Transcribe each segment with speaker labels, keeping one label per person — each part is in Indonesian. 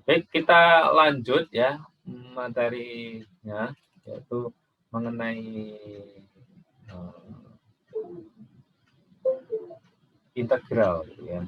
Speaker 1: Baik, kita lanjut ya materinya, yaitu mengenai integral gitu ya.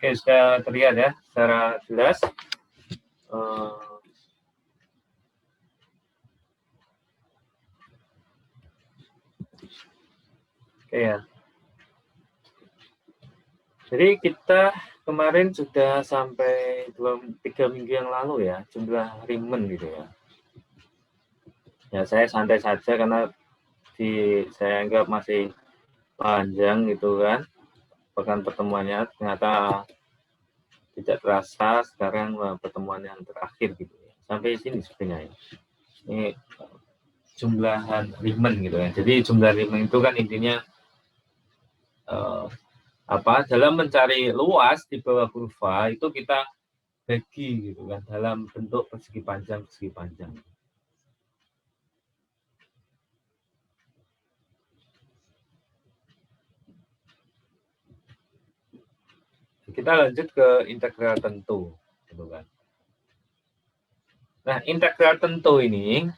Speaker 1: Oke, sudah terlihat ya secara jelas. Oke ya. Jadi kita kemarin sudah sampai 3 minggu yang lalu ya, jumlah Riemann gitu ya. Ya saya santai saja karena saya anggap masih panjang gitu kan. Pekan pertemuannya ternyata tidak terasa sekarang pertemuan yang terakhir gitu ya. Sampai sini sebenarnya. Ini jumlahan Riemann gitu ya. Jadi jumlah Riemann itu kan intinya dalam mencari luas di bawah kurva itu kita bagi gitu kan dalam bentuk persegi panjang. Kita lanjut ke integral tentu gitu kan. Nah, integral tentu ini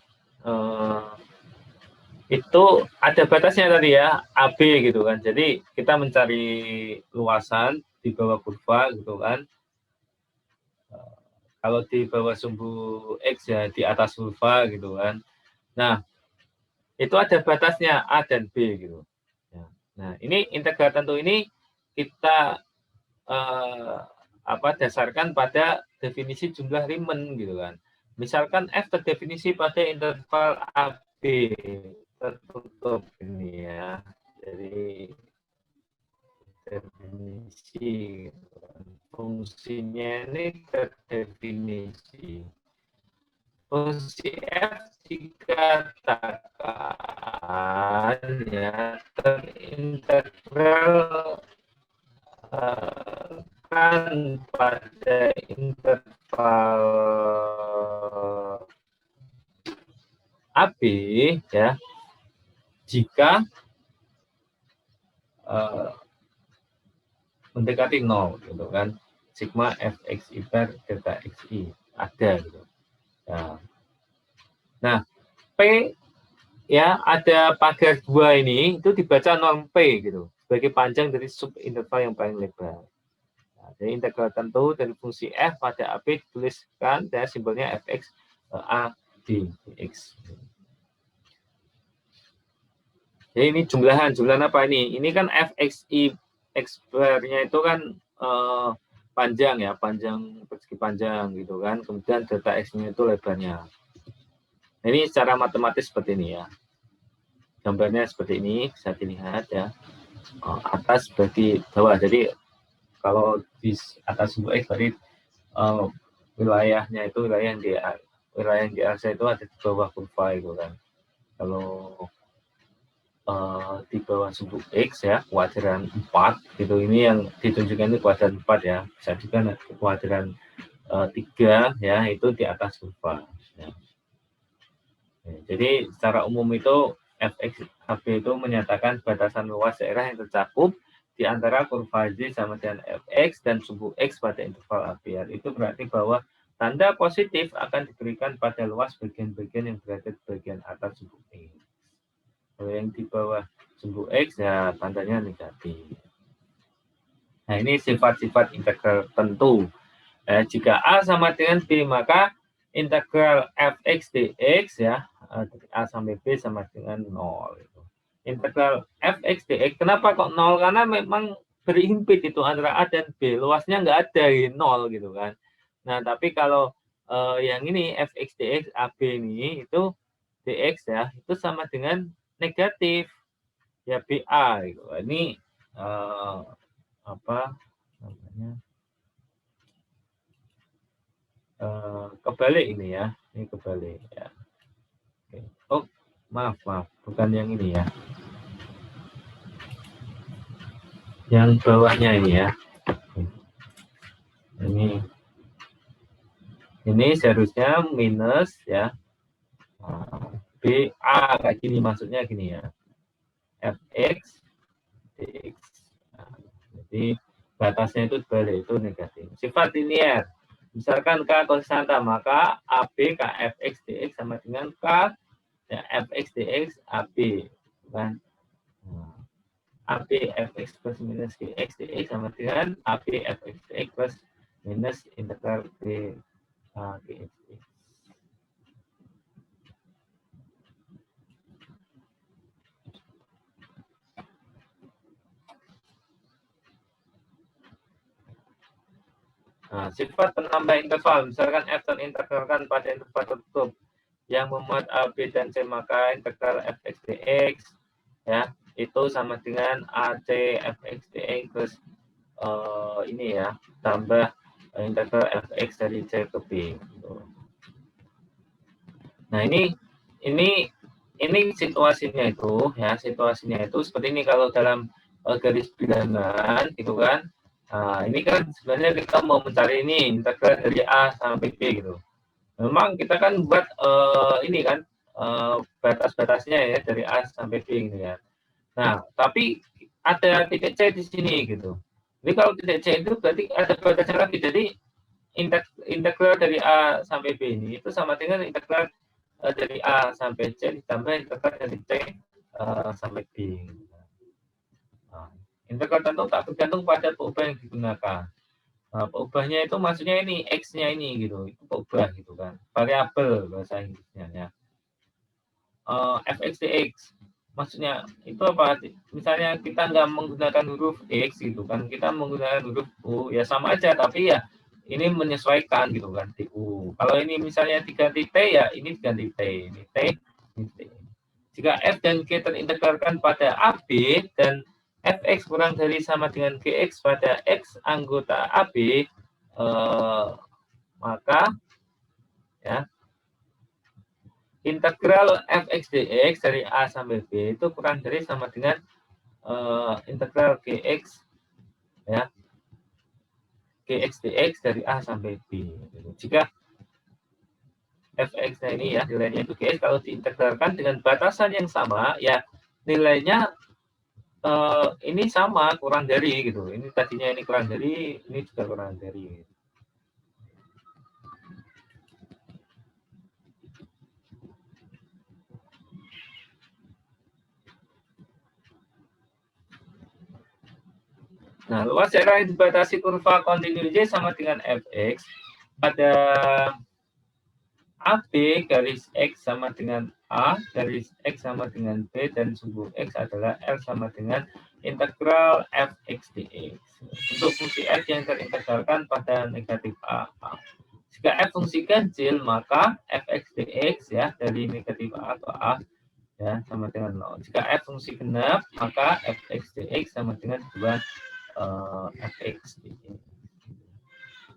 Speaker 1: itu ada batasnya tadi ya, AB gitu kan. Jadi kita mencari luasan di bawah kurva gitu kan. Kalau di bawah sumbu X ya di atas kurva gitu kan. Nah, itu ada batasnya A dan B gitu. Nah, ini integral tentu ini kita dasarkan pada definisi jumlah Riemann gitu kan. Misalkan F terdefinisi pada interval AB tertutup ini ya. Jadi definisi fungsinya ini terdefinisi. Fungsi F dikatakan ya terintegral kan pada interval AB ya jika mendekati 0 gitu kan, sigma fx per delta xi ada gitu. Nah, P ya ada pagar 2 ini itu dibaca norm P gitu sebagai panjang dari subinterval yang paling lebar. Nah, jadi integral tentu dari fungsi f pada AB dituliskan dan simbolnya fx a dx. Jadi ini jumlahan apa ini? Ini kan fxi x-nya itu kan panjang ya, persegi panjang gitu kan. Kemudian delta x-nya itu lebarnya. Nah, ini secara matematis seperti ini ya. Gambarnya seperti ini bisa dilihat ya. Atas bagi bawah. Jadi kalau di atas sumbu x berarti wilayahnya itu wilayah yang di asa itu ada di bawah kurva itu kan. Kalau di bawah sumbu X ya, kuadran 4 gitu. Ini yang ditunjukkan ini kuadran 4 ya. Bisa juga kuadran 3 ya, itu di atas kurva. Ya. Jadi secara umum itu fx AB itu menyatakan batasan luas daerah yang tercakup di antara kurva Z sama dengan fx dan sumbu X pada interval AB. Itu berarti bahwa tanda positif akan diberikan pada luas bagian-bagian yang berada di bagian atas sumbu X. Kalau yang di bawah sumbu X ya tandanya negatif. Nah, ini sifat-sifat integral tentu. Jika A sama dengan B, maka integral fx dx ya, dari A sampai B sama dengan 0. Integral fx dx, kenapa kok 0? Karena memang berhimpit itu antara A dan B. Luasnya nggak ada, 0 gitu kan. Nah, tapi kalau yang ini fx dx AB ini, itu dx ya, itu sama dengan negatif. Ya BA gitu. Ini apa namanya kebalik ini ya, ini kebalik ya. Oke. Oh maaf bukan yang ini ya. yang bawahnya ini ya. Ini seharusnya minus ya. BA kayak gini, maksudnya gini ya. Fx dx. Nah, jadi batasnya itu dibalik, itu negatif. Sifat linear. Misalkan K konstanta, maka AB Kfx dx sama dengan K ya, Fx dx AB. Kan? Nah, AB Fx plus minus Gx dx sama dengan AB Fx dx plus minus integral G Gx dx. Nah, sifat penambah interval, misalkan f terintegralkan pada interval tertutup yang memuat A, B, dan C, maka integral fx dx ya itu sama dengan AC fx dx plus ini ya tambah integral fx dari C ke B. Nah ini situasinya itu ya, situasinya itu seperti ini kalau dalam garis bilangan gitu kan. Nah, ini kan sebenarnya kita mau mencari ini integral dari A sampai B gitu. Memang kita kan buat ini kan batas-batasnya ya dari A sampai B gitu ya. Nah, tapi ada titik C di sini gitu. Jadi kalau titik C itu berarti ada batasnya lagi. Jadi integral dari A sampai B ini itu sama dengan integral dari A sampai C ditambah integral dari C sampai B. Nah, integral tentu tak bergantung pada peubah yang digunakan. Nah, peubahnya itu maksudnya ini X-nya ini gitu, itu peubah gitu kan, variabel bahasa Inggrisnya ya. Fx dx maksudnya itu apa? Misalnya kita nggak menggunakan huruf X gitu kan, kita menggunakan huruf U ya sama aja, tapi ya ini menyesuaikan gitu kan di U. Kalau ini misalnya diganti T ya ini diganti T, ini T, ini T. Jika F dan G terintegralkan pada AB dan Fx kurang dari sama dengan Gx pada X anggota AB, maka ya integral fx dx dari A sampai B itu kurang dari sama dengan integral Gx ya Gx dx dari A sampai B. Jika fx ini ya nilainya itu Gx kalau diintegralkan dengan batasan yang sama ya nilainya ini sama kurang dari gitu. Ini tadinya ini kurang dari, ini juga kurang dari. Nah, luas daerah yang dibatasi kurva kontinu Y sama dengan fx pada AB garis X sama dengan A, garis X sama dengan B, dan sumbu X adalah L sama dengan integral fx dx. Untuk fungsi F yang terintegralkan pada negatif A. Jika F fungsi ganjil, maka fx dx ya dari negatif A ke A ya sama dengan 0. Jika F fungsi genap, maka fx dx sama dengan 2 fx dx.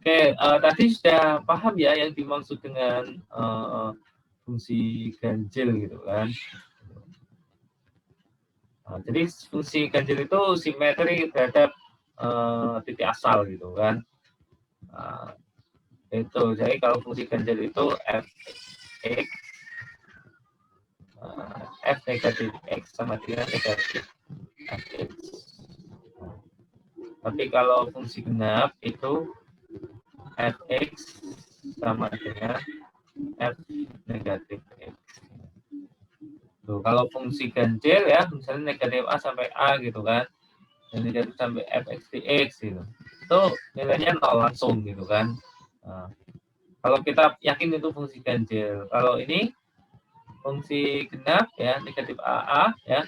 Speaker 1: Oke, tadi sudah paham ya yang dimaksud dengan fungsi ganjil gitu kan. Nah, jadi fungsi ganjil itu simetri terhadap titik asal gitu kan. Nah, itu jadi kalau fungsi ganjil itu f x f negatif x sama dengan negatif fx. Tapi kalau fungsi genap itu fx sama dengan f negatif x. Tuh, kalau fungsi ganjil ya, misalnya negatif A sampai A gitu kan, dan negatif sampai fx dx gitu, itu nilainya 0 langsung gitu kan. Nah, kalau kita yakin itu fungsi ganjil, kalau ini fungsi genap ya, negatif AA ya,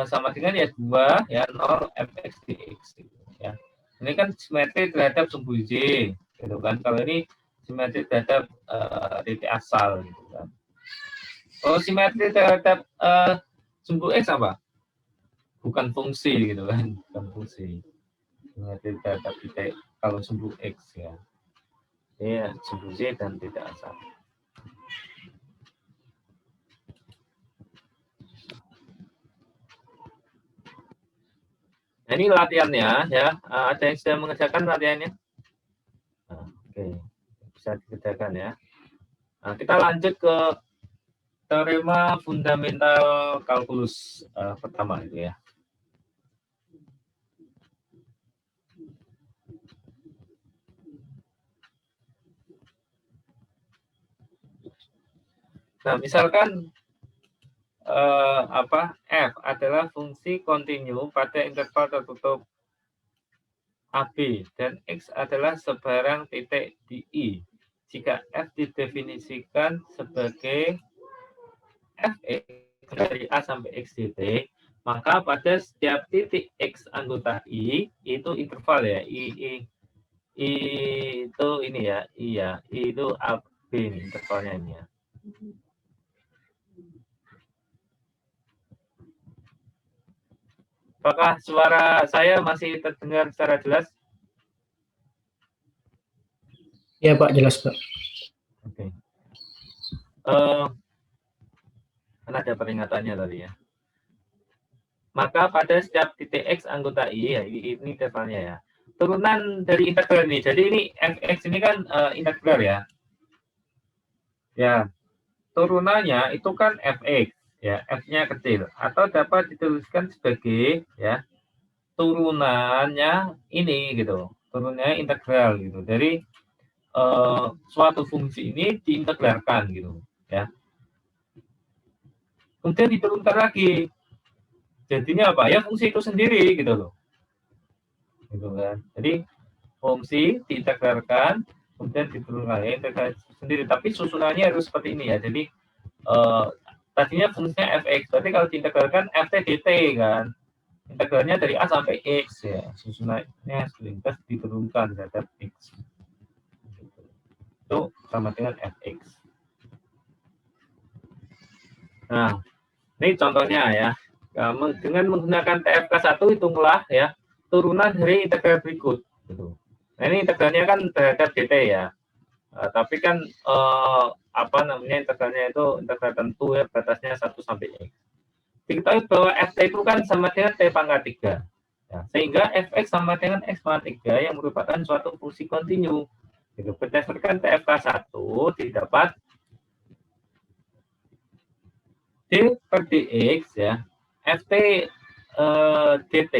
Speaker 1: sama dengan ya 2 ya 0 fx dx gitu ya. Ini kan simetri terhadap sumbu Y gitu kan. Kalau ini simetri terhadap titik asal gitu kan. Kalau simetri terhadap sumbu X apa? Bukan fungsi gitu kan, bukan fungsi. Simetri terhadap titik kalau sumbu X ya. Iya, sumbu Y dan tidak asal. Nah, ini latihannya ya. Ada yang sudah mengerjakan latihannya? Nah, oke, bisa dikerjakan ya. Nah, kita lanjut ke teorema fundamental kalkulus pertama itu ya. Nah, misalkan f adalah fungsi kontinu pada interval tertutup AB dan X adalah sebarang titik di I. Jika F didefinisikan sebagai Fx dari A sampai X dt, maka pada setiap titik X anggota I, itu interval ya, I itu ini ya, I ya, I itu AB ini, intervalnya ini ya. Apakah suara saya masih terdengar secara jelas?
Speaker 2: Ya Pak, jelas Pak.
Speaker 1: Oke. Kan ada peringatannya tadi ya. Maka pada setiap titik X anggota I, ya, ini intervalnya ya. Turunan dari integral ini. Jadi ini Fx ini kan integral ya. Ya, turunannya itu kan Fx. Ya, F-nya kecil. Atau dapat dituliskan sebagai ya turunannya ini gitu. Turunannya integral gitu. Dari suatu fungsi ini diintegralkan gitu ya. Kemudian diturunkan lagi. Jadinya apa? Ya fungsi itu sendiri gitu loh. Gitu kan. Jadi fungsi diintegralkan kemudian diturunkan ya integrasi sendiri. Tapi susunannya harus seperti ini ya. Jadi tadinya fungsinya fx. Berarti kalau diintegralkan ft dt kan. Integralnya dari a sampai x ya. Susunannya terus diturunkan terhadap x. Itu sama dengan fx. Nah, ini contohnya ya. Dengan menggunakan TFK1 hitunglah ya turunan dari integral berikut. Gitu. Nah, ini integralnya kan terhadap dt ya. Tapi kan integralnya itu integral tentu ya, batasnya 1 sampai x. Diketahui bahwa ft itu kan sama dengan t pangkat 3. Ya, sehingga fx sama dengan x pangkat 3 yang merupakan suatu fungsi kontinu. Gitu. Berdasarkan TFK1 didapat d per dx ya ft dt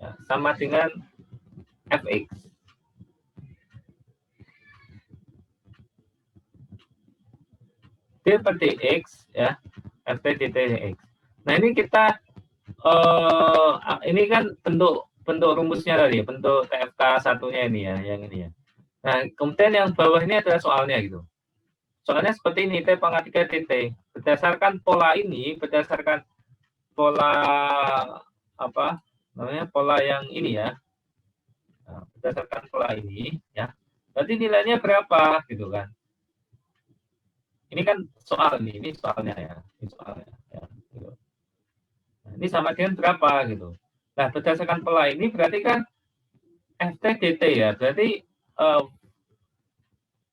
Speaker 1: ya, sama dengan fx. D per dx ya ft dt dx. Nah ini kita ini kan bentuk rumusnya tadi, bentuk TFK satunya ini ya, yang ini ya. Nah kemudian yang bawah ini adalah soalnya gitu. Soalnya seperti ini, T pangkat 3 dt. Berdasarkan pola ini, berdasarkan pola pola yang ini ya. Nah, berdasarkan pola ini ya. Berarti nilainya berapa gitu kan. Ini kan soal ini soalnya ya. Ini soalnya ya. Gitu. Nah, ini sama dengan berapa gitu. Nah, berdasarkan pola ini berarti kan ft dt ya. Berarti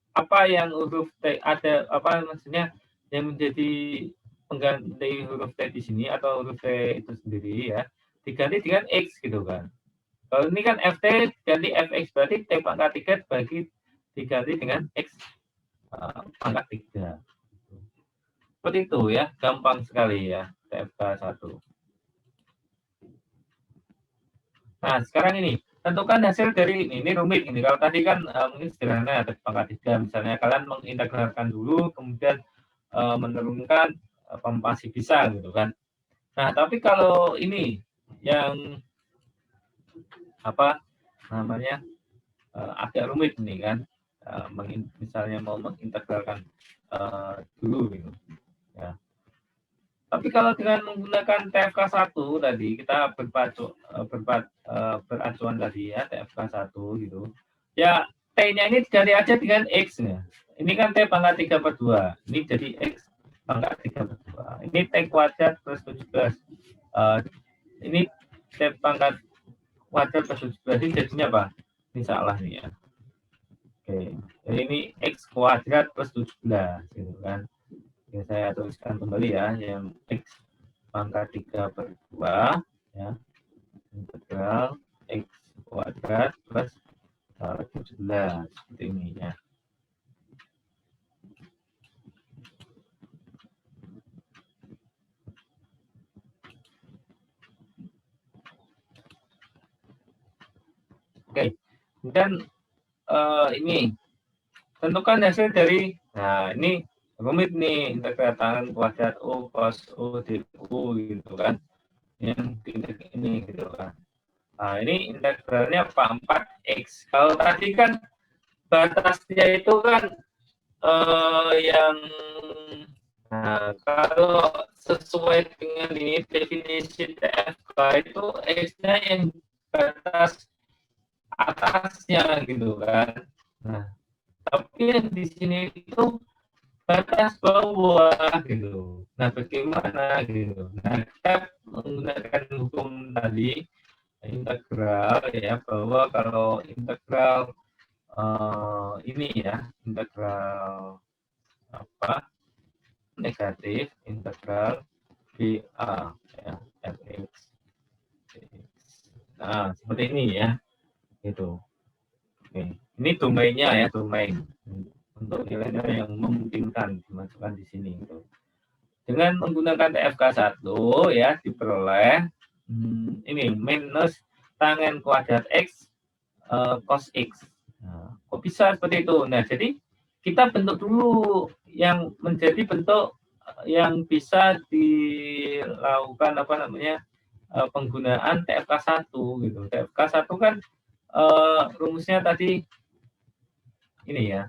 Speaker 1: apa yang huruf T ada apa maksudnya yang menjadi pengganti huruf T di sini atau huruf T itu sendiri ya diganti dengan X gitu kan. Kalau ini kan FT ganti FX berarti T pangkat 3 diganti dengan X pangkat 3. Seperti itu ya, gampang sekali ya TFK 1. Nah, sekarang ini tentukan hasil dari ini rumit ini. Kalau tadi kan mungkin sederhana ada pangkat 3 misalnya kalian mengintegralkan dulu kemudian menurunkan masih bisa gitu kan. Nah, tapi kalau ini yang apa namanya agak rumit ini kan, misalnya mau mengintegralkan dulu gitu. Ya. Tapi kalau dengan menggunakan TFK1 tadi kita beracuan tadi ya TFK1 gitu. Ya T-nya ini diganti aja dengan X ya. Ini kan T pangkat 3 per 2. Ini jadi X pangkat 3 per 2. Ini T kuadrat plus 17. Ini T pangkat kuadrat plus 17. Ini jadinya apa? Ini salah nih ya. Oke. Jadi ini X kuadrat plus 17 gitu kan. Ya, saya tuliskan kembali ya yang X pangkat 3/2 ya, integral x kuadrat plus 17 seperti ini ya. Oke, dan ini tentukan hasil dari, nah ini rumit nih, integral tangan kuadrat U cos U du gitu kan, yang ini gitu kan. Nah ini integralnya apa? 4x. Kalau tadi kan batasnya itu kan yang, nah kalau sesuai dengan ini definisi TFK itu x-nya yang batas atasnya gitu kan. Nah tapi yang di sini itu batas bawah gitu. Nah, bagaimana gitu? Nah, kita menggunakan hukum tadi integral ya, bahwa kalau integral ini ya, integral apa? Negatif, integral VA ya, fx. Nah, seperti ini ya. Gitu. Oke. Ini domainnya ya, domain untuk nilai-nilai yang memungkinkan dimasukkan di sini gitu. Dengan menggunakan TFK 1 ya diperoleh ini minus tangen kuadrat X cos X. Nah, kok bisa seperti itu? Nah, jadi kita bentuk dulu yang menjadi bentuk yang bisa dilakukan apa namanya penggunaan TFK 1 gitu. TFK 1 kan rumusnya tadi ini ya.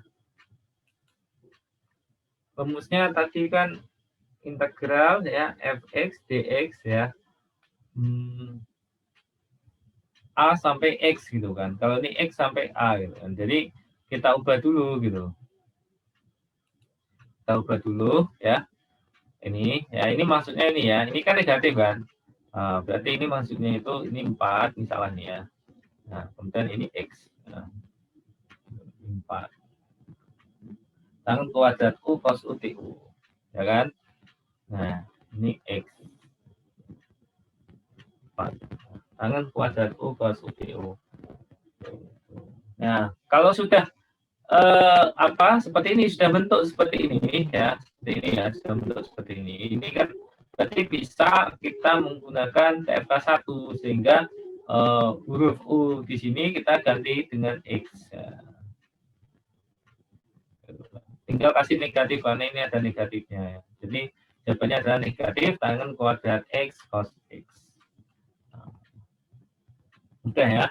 Speaker 1: Rumusnya tadi kan integral ya fx dx ya a sampai x gitu kan. Kalau ini x sampai a gitu kan. Jadi kita ubah dulu gitu. Kita ubah dulu ya. Ini maksudnya ini ya. Ini kan negatif kan. Nah, berarti ini maksudnya itu ini 4 misalnya ya. Nah, kemudian ini x. Nah, 4. Tangan kuadrat u cos u tu. Ya kan? Nah, ini x. 4. Tangan kuadrat u cos u tu. Nah, kalau sudah seperti ini, sudah bentuk seperti ini ya, seperti ini ya, sudah bentuk seperti ini. Ini kan berarti bisa kita menggunakan TFK 1 sehingga huruf U di sini kita ganti dengan X. Ya. Tinggal kasih negatif karena ini ada negatifnya ya. Jadi jawabannya adalah negatif tangan kuadrat X cos X. Nah, mudah ya.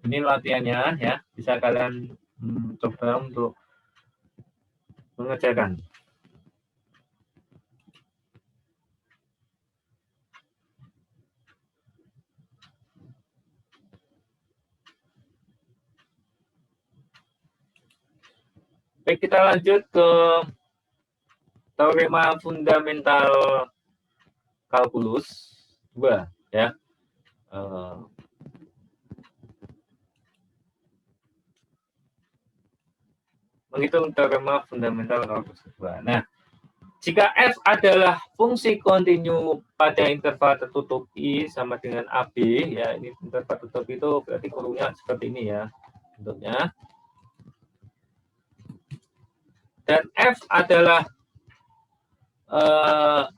Speaker 1: Ini latihannya ya, bisa kalian coba untuk mengerjakan. Baik, kita lanjut ke teorema fundamental kalkulus 2 ya. Menghitung teorema fundamental kalkulus 2. Nah, jika f adalah fungsi kontinu pada interval tertutup I sama dengan AB ya, ini interval tertutup itu berarti kurungnya seperti ini ya bentuknya. Dan f adalah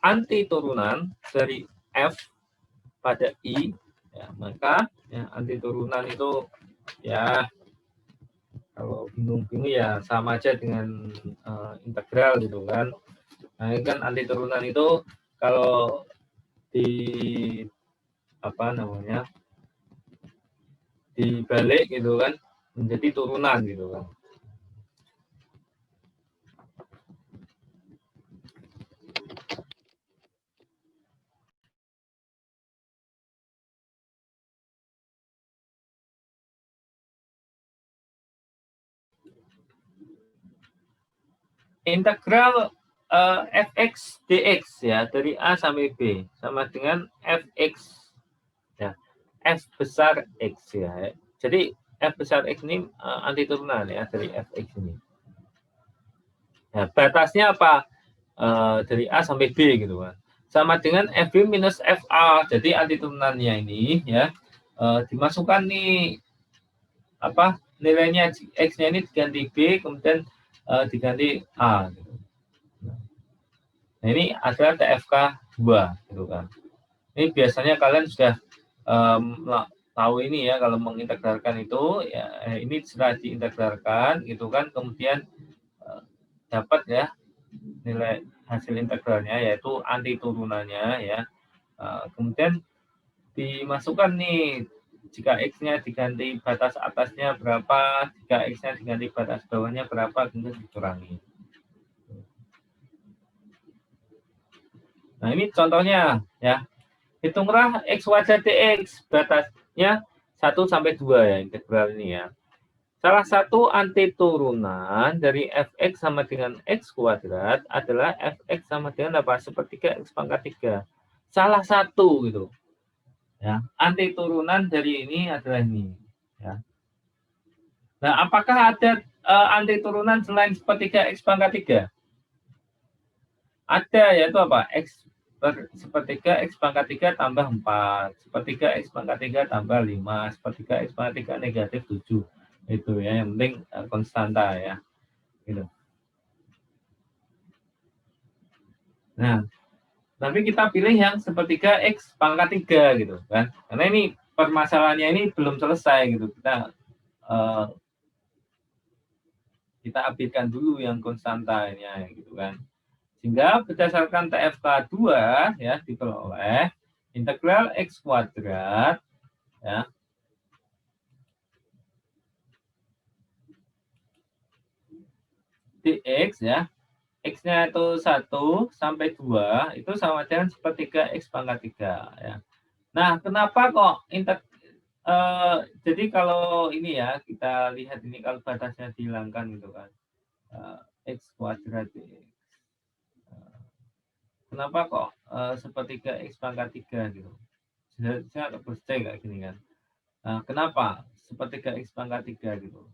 Speaker 1: anti turunan dari f pada I ya, maka ya, anti turunan itu ya kalau bingung-bingung ya sama aja dengan integral gitu kan. Nah, ini kan anti turunan itu kalau di apa namanya dibalik gitu kan menjadi turunan gitu kan. Integral fx dx ya dari A sampai B sama dengan fx ya f besar x ya. Jadi F besar X ini anti turunan ya dari Fx ini. Nah, batasnya apa? Dari A sampai B gitu kan. Sama dengan FB minus FA. Jadi anti turunannya ini ya dimasukkan nih apa nilainya X-nya ini diganti B, kemudian diganti A. Gitu. Nah, ini adalah TFK 2 gitu kan. Ini biasanya kalian sudah tahu ini ya, kalau mengintegralkan itu ya ini setelah diintegralkan gitu kan, kemudian dapat ya nilai hasil integralnya yaitu anti turunannya ya. Kemudian dimasukkan nih jika X-nya diganti batas atasnya berapa, jika X-nya diganti batas bawahnya berapa, kemudian dikurangi. Nah, ini contohnya ya. Hitunglah X wajar DX, batasnya 1 sampai 2 ya, integral ini ya. Salah satu anti turunan dari Fx sama dengan X kuadrat adalah Fx sama dengan apa? Sepertiga X pangkat 3. Salah satu gitu. Ya, anti turunan dari ini adalah ini. Ya. Nah, apakah ada anti turunan selain sepertiga X pangkat 3? Ada, yaitu apa? X sepertiga X pangkat 3 tambah 4, sepertiga X pangkat 3 tambah 5, sepertiga X pangkat 3 negatif 7. Itu ya, yang penting konstanta ya. Gitu. Nah, tapi kita pilih yang sepertiga X pangkat 3 gitu kan. Karena ini permasalahannya ini belum selesai gitu. Kita ambilkan dulu yang konstantanya gitu kan. Sehingga berdasarkan TFK 2 ya diperoleh integral X kuadrat ya dx ya, X-nya itu 1 sampai 2 itu sama dengan sepertiga X pangkat 3 ya. Nah, kenapa kok jadi kalau ini ya kita lihat ini kalau batasnya dihilangkan gitu kan. X kuadrat dx. Kenapa kok sepertiga X pangkat 3 gitu? Saya terus cek kayak gini kan. Kenapa sepertiga X pangkat 3 gitu?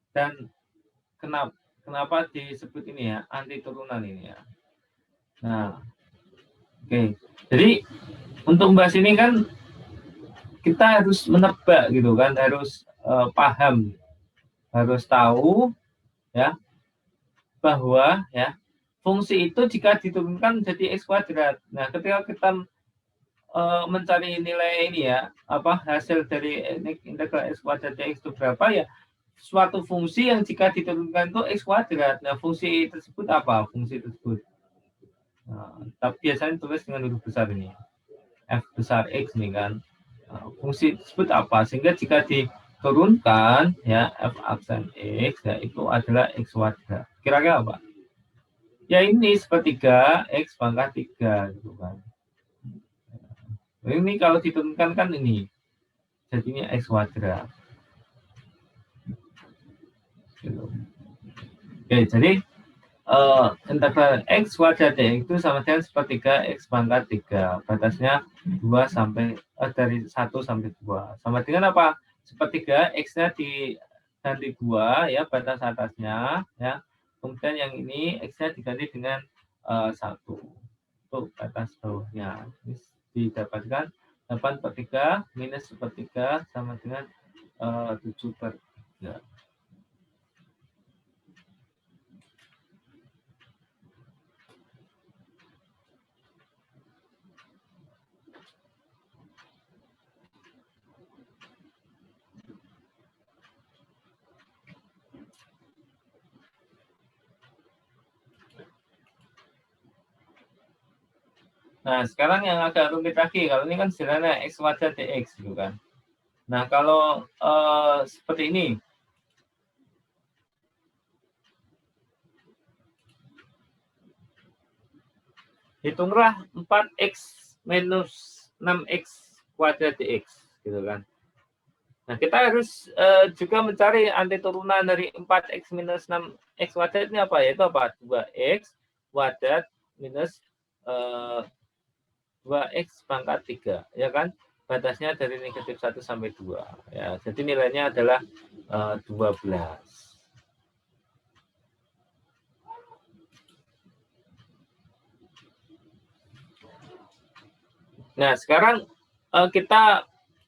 Speaker 1: Dan kenapa disebut ini ya, anti turunan ini ya. Nah, oke. Jadi untuk membahas ini kan kita harus menebak gitu kan, harus paham, harus tahu ya bahwa ya fungsi itu jika diturunkan menjadi X kuadrat. Nah, ketika kita mencari nilai ini ya, apa hasil dari integral X kuadrat dx itu berapa ya, suatu fungsi yang jika diturunkan itu X kuadrat. Nah, fungsi tersebut apa? Fungsi tersebut. Nah, tapi biasanya tulis dengan huruf besar ini. F besar X nih kan. Nah, fungsi tersebut apa? Sehingga jika diturunkan ya F aksen X ya itu adalah X kuadrat. Kira-kira apa? Ya ini sepertiga X pangkat 3 gitu kan. Ini kalau diturunkan kan ini jadinya X kuadrat. Gitu. Oke, jadi integral X kuadrat dx itu sama dengan sepertiga X pangkat 3. Batasnya 2 sampai dari 1 sampai 2. Sama dengan apa? Sepertiga X-nya diganti 2 ya, batas atasnya ya. Kemudian yang ini X-nya diganti dengan 1. Untuk batas bawahnya. Ini didapatkan 8/3 minus sepertiga sama dengan 7/3. Nah, sekarang yang agak rumit lagi, kalau ini kan sederhana X kuadrat dx gitu kan. Nah, kalau seperti ini, hitunglah 4x minus 6x kuadrat dx gitu kan. Nah, kita harus juga mencari anti turunan dari 4x minus 6x kuadrat ini apa? Yaitu apa? 2x kuadrat minus 2x pangkat 3, ya kan? batasnya dari negatif 1 sampai 2. Ya, jadi nilainya adalah 12. Nah, sekarang kita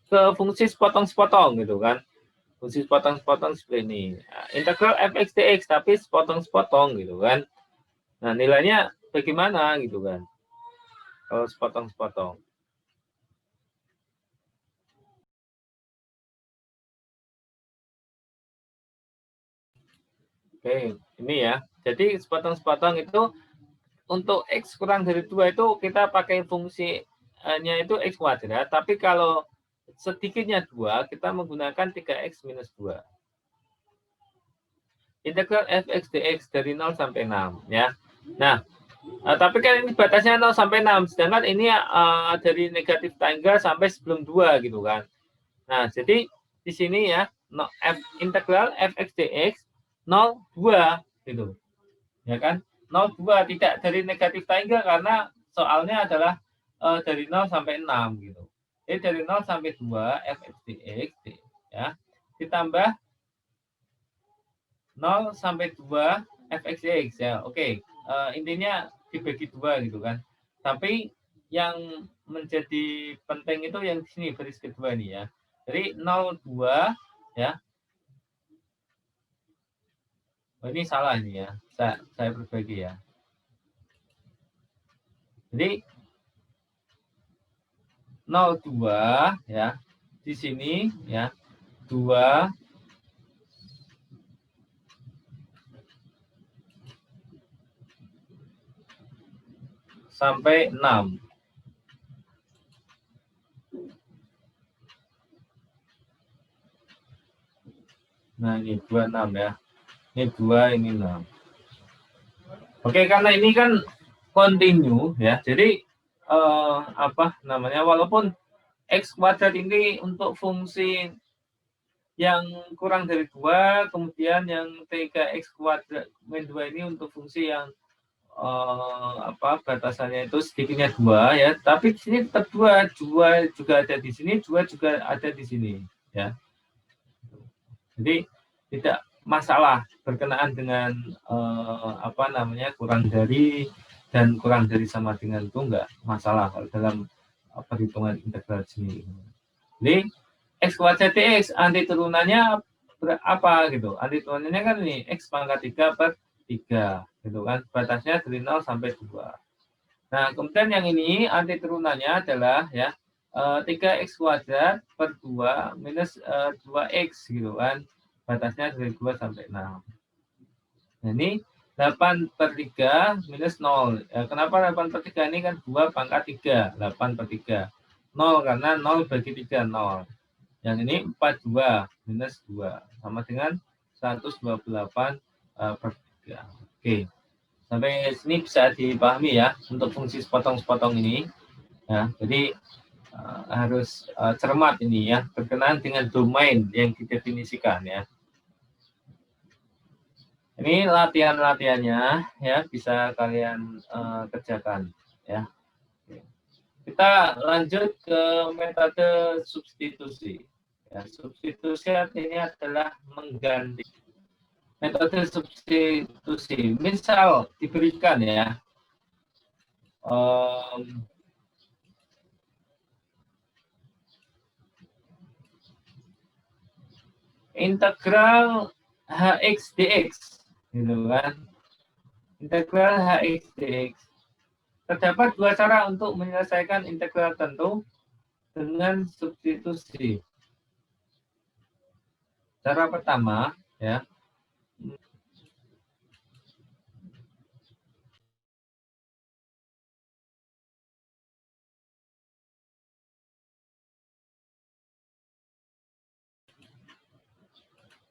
Speaker 1: ke fungsi sepotong-sepotong gitu kan. Fungsi sepotong-sepotong seperti ini. Nah, integral fx dx tapi sepotong-sepotong gitu kan. Nah, nilainya bagaimana gitu kan. Kalau sepotong-sepotong. Oke, ini ya. Jadi sepotong-sepotong itu untuk X kurang dari 2 itu kita pakai fungsinya itu X kuadrat. Tapi kalau sedikitnya 2, kita menggunakan 3X minus 2. Integral fx dx dari 0 sampai 6. Ya. Nah, tapi kan ini batasnya 0 sampai 6. Sedangkan ini dari negatif tangga sampai sebelum 2 gitu kan. Nah, jadi di sini ya, integral fx dx 0, 2 gitu. Ya kan? 0, 2 tidak dari negatif tangga karena soalnya adalah dari 0 sampai 6 gitu. Jadi dari 0 sampai 2 fx dx ya ditambah 0 sampai 2 fx dx ya. Oke. Intinya dibagi 2 gitu kan. Tapi yang menjadi penting itu yang di sini baris kedua ini ya. Jadi 0, 2 ya. Oh, ini salah ini ya. Saya berbagi ya. Jadi 0,2 ya. Di sini ya. 2 sampai 6. Nah, ini 26 ya. Ini 2, ini 6. Oke, karena ini kan continue ya. Jadi apa namanya? Walaupun X kuadrat ini untuk fungsi yang kurang dari 2, kemudian yang 3X kuadrat min 2 ini untuk fungsi yang apa batasannya itu sedikitnya 2 ya, tapi di sini tetap 2 juga ada di sini, 2 juga ada di sini ya. Jadi tidak masalah berkenaan dengan apa namanya kurang dari dan kurang dari sama dengan itu enggak masalah dalam perhitungan integral sini. Jadi X kuadrat dx anti turunannya apa gitu. Anti turunannya kan ini X pangkat 3 per 3 gitu kan. Batasnya dari 0 sampai 2. Nah, kemudian yang ini anti turunannya adalah ya 3X kuadrat per 2 minus 2X gitu kan. Batasnya dari 2 sampai 6. Nah, ini 8 per 3 minus 0. Ya, kenapa 8 per 3 ini kan 2 pangkat 3. 8 per 3. 0 karena 0 bagi 3, 0. Yang ini 42 minus 2. Sama dengan 128 per 3. Oke. Sampai sini bisa dipahami ya untuk fungsi sepotong-sepotong ini. Ya, jadi harus cermat ini ya berkenaan dengan domain yang didefinisikan ya. Ini latihan-latihannya ya bisa kalian kerjakan ya. Kita lanjut ke metode substitusi. Ya, substitusi artinya adalah mengganti. Metode substitusi, misal diberikan ya integral hx dx gitu kan, integral hx dx. Terdapat dua cara untuk menyelesaikan integral tertentu dengan substitusi. Cara pertama ya,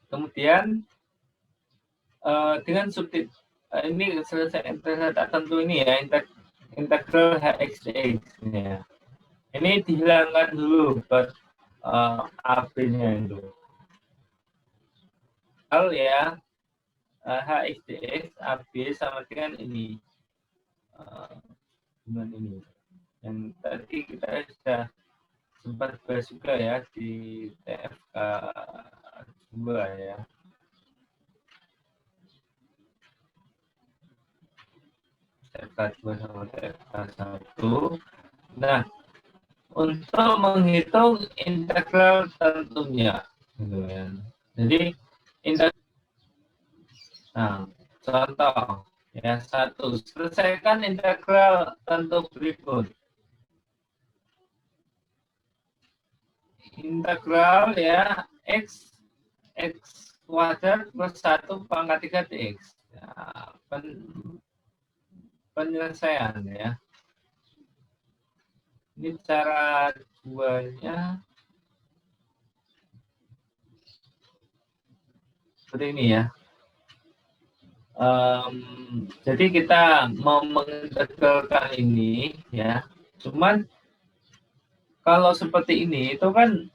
Speaker 1: kemudian dengan substitusi ini selesai integral tertentu ini ya, integral hx dx ya. Ini dihilangkan dulu buat AB-nya itu. Hal ya hx dx AB sama dengan ini. Dengan ini. Yang tadi kita sudah sempat bahas juga ya di TFK 2 ya. TFK 2 sama TFK 1. Nah, untuk menghitung integral tentunya, gitu kan. Jadi nah, contoh ya, 1, selesaikan integral tentu berikut. Integral ya x kuadrat plus 1 pangkat 3 dx. Ya, penyelesaian ya. Ini cara duanya seperti ini ya. Jadi kita mau mengintegralkan ini ya. Cuman kalau seperti ini itu kan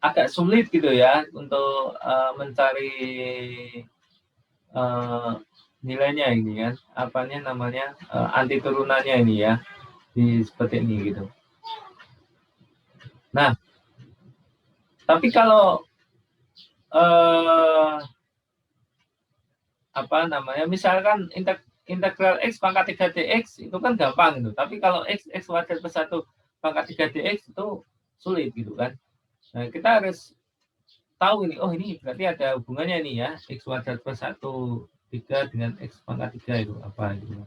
Speaker 1: agak sulit gitu ya untuk mencari nilainya ini kan, apanya namanya anti turunannya ini ya, di seperti ini gitu. Nah, tapi kalau apa namanya, misalkan integral x pangkat 3 dx itu kan gampang gitu. Tapi kalau x kuadrat plus 1 pangkat 3 dx itu sulit gitu kan. Nah, kita harus tahu ini, oh ini berarti ada hubungannya nih ya, x kuadrat plus 1 3 dengan x pangkat 3 itu apa gitu.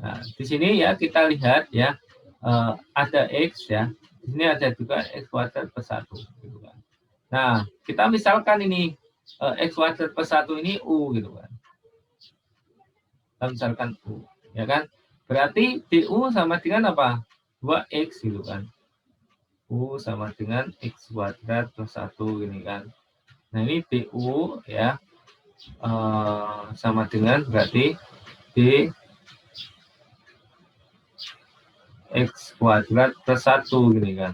Speaker 1: Nah, di sini ya kita lihat ya, ada x ya. Di sini ada juga x kuadrat plus 1 gitu kan. Nah, kita misalkan ini x kuadrat plus 1 ini u gitu kan. Kita misalkan u, ya kan? Berarti du sama dengan apa? 2x gitu kan. U sama dengan x kuadrat plus 1 gini kan. Nah, ini du ya sama dengan berarti d x kuadrat plus 1 gini kan.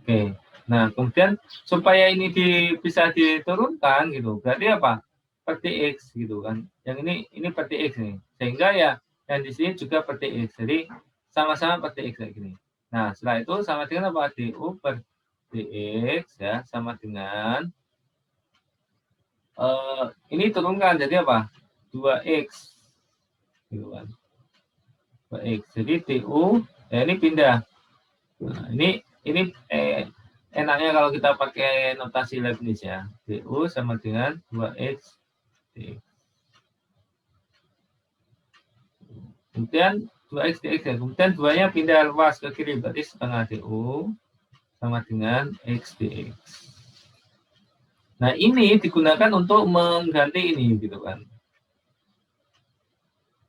Speaker 1: Oke. Nah, kemudian supaya ini bisa diturunkan gitu, berarti apa? Per dx gitu kan. Yang ini per dx nih. Sehingga ya yang di sini juga per dx. Jadi sama-sama per dx kayak gini. Nah, setelah itu sama dengan apa? Du per dx ya sama dengan ini turunkan jadi apa? 2x gitu kan. 2x. Jadi du ya ini pindah. Nah, ini enaknya kalau kita pakai notasi Leibniz ya. Du sama dengan 2x dx. Kemudian 2x dx ya. Kemudian 2-nya pindah luas ke kiri. Berarti setengah du sama dengan x dx. Nah, ini digunakan untuk mengganti ini gitu kan.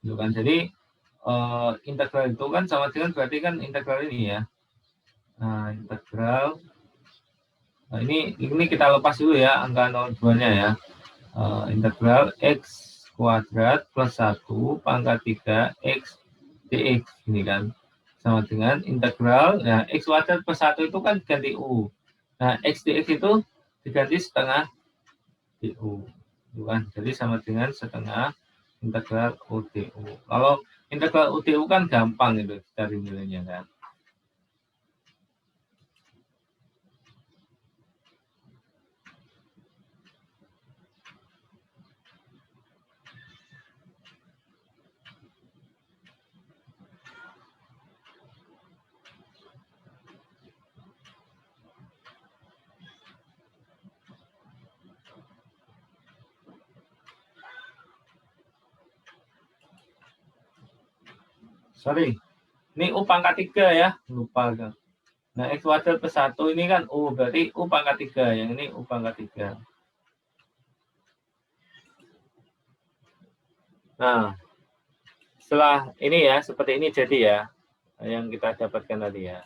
Speaker 1: Gitu kan. Jadi integral itu kan sama dengan berarti kan integral ini ya. Nah, integral. Nah, ini kita lepas dulu ya angka 02-nya ya. Integral x kuadrat plus 1 pangkat 3 x dx ini kan sama dengan integral ya x kuadrat plus 1 itu kan diganti u. Nah, x dx itu diganti setengah du. Kan? Jadi sama dengan setengah integral udu. Kalau integral udu kan gampang itu cari nilainya kan. Sorry, ini u pangkat 3 ya, lupa kan. Nah, x kuadrat plus 1 ini kan u, berarti u pangkat 3, yang ini u pangkat 3. Nah, setelah ini ya, seperti ini jadi ya, yang kita dapatkan tadi ya.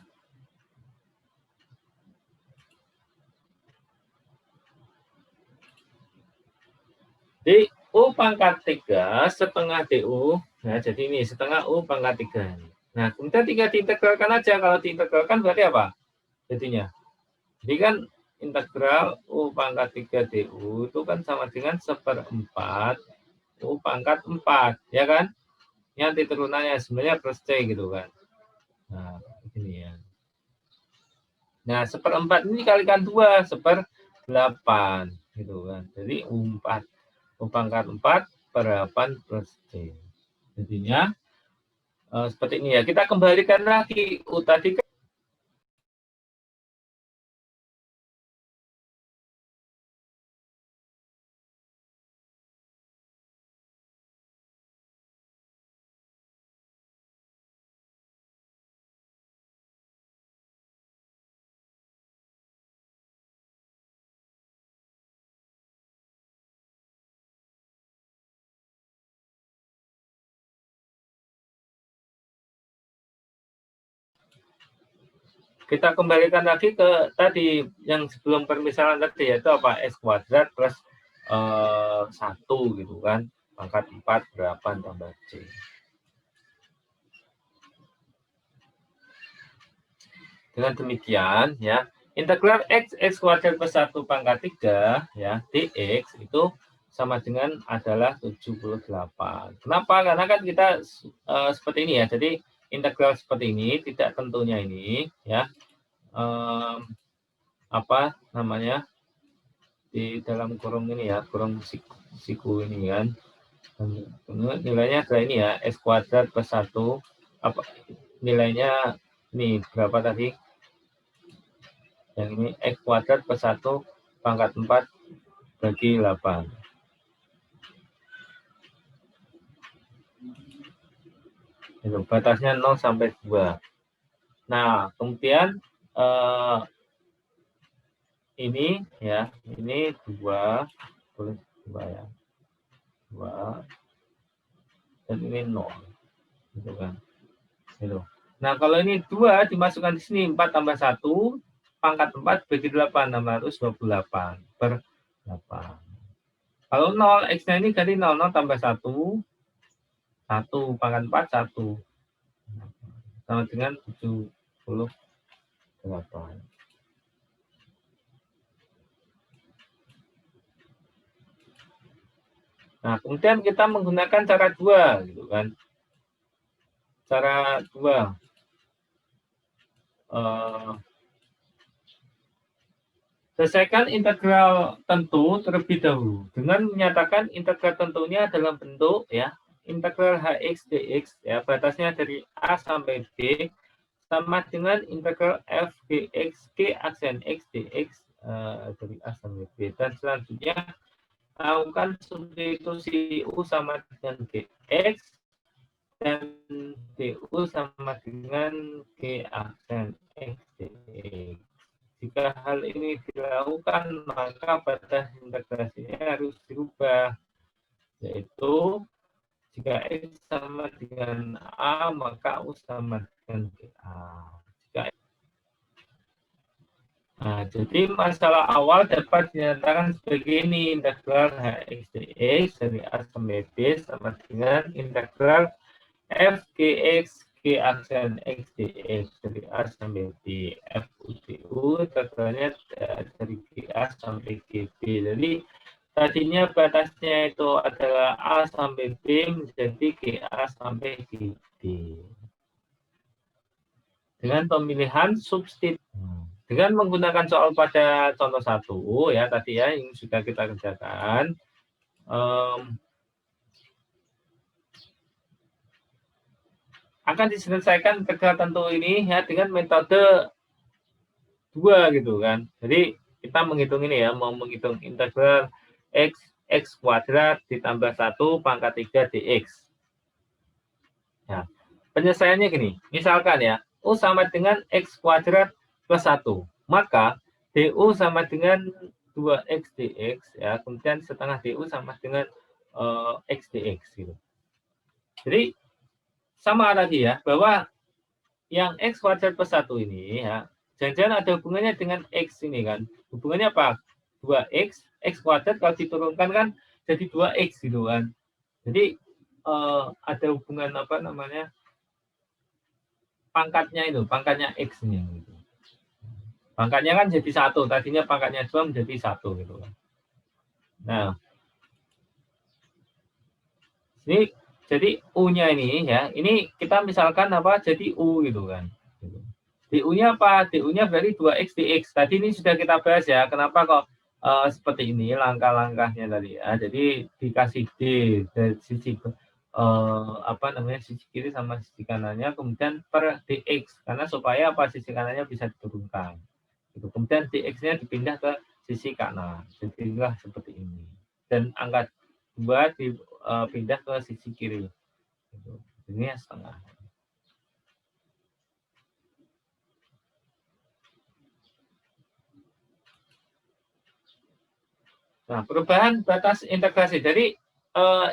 Speaker 1: Jadi, u pangkat 3 setengah du, nah jadi ini setengah u pangkat 3. Nah, kemudian tinggal diintegralkan aja. Kalau diintegralkan berarti apa? Jadinya. Jadi kan integral u pangkat 3 du itu kan sama dengan 1/4 U pangkat 4, ya kan? Nanti turunannya sebenarnya plus C gitu kan. Nah, ini ya. Nah, 1/4 ini kalikan 2, 1/8 gitu kan. Jadi U4, U pangkat 4 per 8 plus C. Jadinya seperti ini ya. Kita kembalikan lagi U tadi kan kita kembalikan lagi ke tadi yang sebelum permisalan tadi, yaitu apa? X kuadrat plus 1 gitu kan. Pangkat 4 8 tambah C. Dengan demikian ya, integral x kuadrat plus 1 pangkat 3 ya, dx itu sama dengan adalah 78. Kenapa? Karena kan kita seperti ini ya. Jadi integral seperti ini tidak tentunya ini ya. Apa namanya? Di dalam kurung ini ya, kurung siku ini kan. Nilainya adalah ini ya, x kuadrat plus 1 apa nilainya ini berapa tadi? Yang ini x kuadrat plus 1 pangkat 4 bagi 8. Itu batasnya 0 sampai 2. Nah, kemudian ini ya, ini 2, boleh 2 ya. 2 dan ini 0. Gitu kan. Gitu. Nah, kalau ini 2 dimasukkan di sini 4 tambah 1 pangkat 4 bagi 8 628 per 8. Kalau 0 x-nya ini ganti 0 tambah 1 1 pangkat 4 1 sama dengan 78. Nah, kemudian kita menggunakan cara 2 gitu kan. Cara 2. Selesaikan integral tentu terlebih dahulu dengan menyatakan integral tentunya dalam bentuk ya, integral hx dx ya, batasnya dari A sampai B sama dengan integral f dx g aksen x dx dari A sampai B, dan selanjutnya lakukan substitusi U sama dengan gx dan du sama dengan g aksen x dx. Jika hal ini dilakukan, maka batas integrasinya harus dirubah, yaitu jika X sama dengan A, maka U sama dengan A. Nah, jadi masalah awal dapat dinyatakan sebagai ini, integral Hx dx dari A sampai B sama dengan integral f gx g aksen x dx dari A sampai B. F u integralnya dari GA sampai GB. Jadi tadinya batasnya itu adalah A sampai B menjadi GA sampai GB. Dengan pemilihan substitusi. Dengan menggunakan soal pada contoh 1 ya tadi ya yang sudah kita kerjakan, akan diselesaikan integral tentu ini ya dengan metode 2 gitu kan. Jadi kita menghitung ini ya, mau menghitung integral x kuadrat ditambah 1 pangkat 3 dx. Nah, penyelesaiannya gini, misalkan ya, U sama dengan x kuadrat plus 1, maka du sama dengan 2x dx ya, kemudian setengah du sama dengan x dx gitu. Jadi sama tadi ya, bahwa yang x kuadrat plus 1 ini ya, jangan-jangan ada hubungannya dengan x ini kan. Hubungannya apa? 2x, x kuadrat kalau diturunkan kan jadi 2x gitu kan. Jadi ada hubungan apa namanya? Pangkatnya itu, pangkatnya x ini gitu. Pangkatnya kan jadi 1, tadinya pangkatnya 2 menjadi 1 gitu kan. Nah, Ini jadi U-nya ini ya, ini kita misalkan apa? Jadi U gitu kan. DU-nya apa? DU-nya berarti 2x dx. Tadi ini sudah kita bahas ya. Kenapa kok seperti ini langkah-langkahnya tadi ya. Jadi dikasih D dari sisi apa namanya sisi kiri sama sisi kanannya, kemudian per dx karena supaya apa sisi kanannya bisa diturunkan. Gitu. Kemudian dx-nya dipindah ke sisi kanan. Jadilah seperti ini. Dan angka 2 dipindah ke sisi kiri. Gitu. Ini setengah. Nah, perubahan batas integrasi. Jadi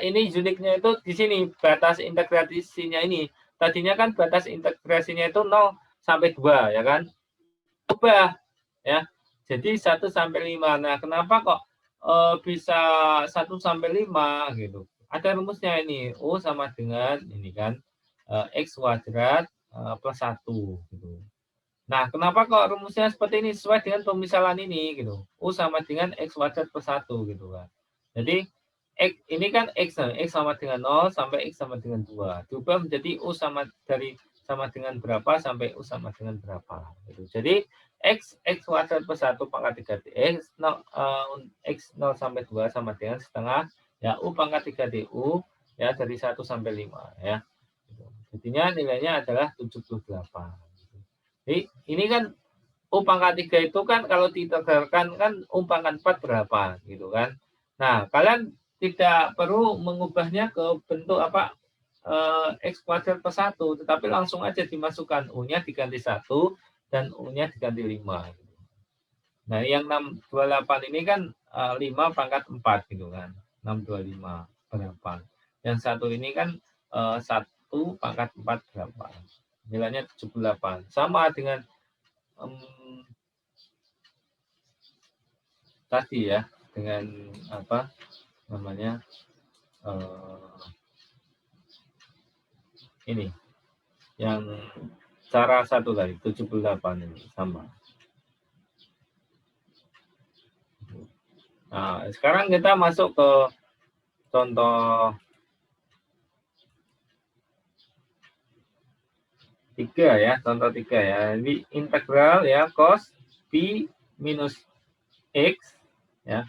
Speaker 1: ini uniknya itu di sini batas integrasinya ini. Tadinya kan batas integrasinya itu 0 sampai 2 ya kan. Ubah ya. Jadi 1 sampai 5. Nah, kenapa kok bisa 1 sampai 5 gitu. Ada rumusnya ini. U sama dengan ini kan x kuadrat plus 1 gitu. Nah, kenapa kok rumusnya seperti ini sesuai dengan pemisalan ini gitu. U sama dengan x kuadrat plus 1 gitu kan. Jadi x ini kan x sama dengan 0 sampai x sama dengan 2. Diubah menjadi U sama dengan berapa sampai U sama dengan berapa gitu. Jadi x kuadrat plus 1 pangkat 3 dx x 0 sampai 2 sama dengan setengah ya U pangkat 3 du ya dari 1 sampai 5 ya. Jadinya nilainya adalah 78. Jadi ini kan U pangkat 3 itu kan kalau ditegarkan kan U pangkat 4 berapa gitu kan. Nah, kalian tidak perlu mengubahnya ke bentuk apa X kuadrat plus 1, tetapi langsung aja dimasukkan U-nya diganti 1 dan U-nya diganti 5. Nah, yang 628 ini kan 5 pangkat 4 gitu kan. 625 berapa. Yang satu ini kan 1 pangkat 4 berapa. Nilainya 78. Sama dengan tadi ya, dengan apa namanya ini yang cara satu tadi 78 ini sama. Nah, sekarang kita masuk ke contoh 3 ya, contoh 3 ya. Ini integral ya cos P minus X ya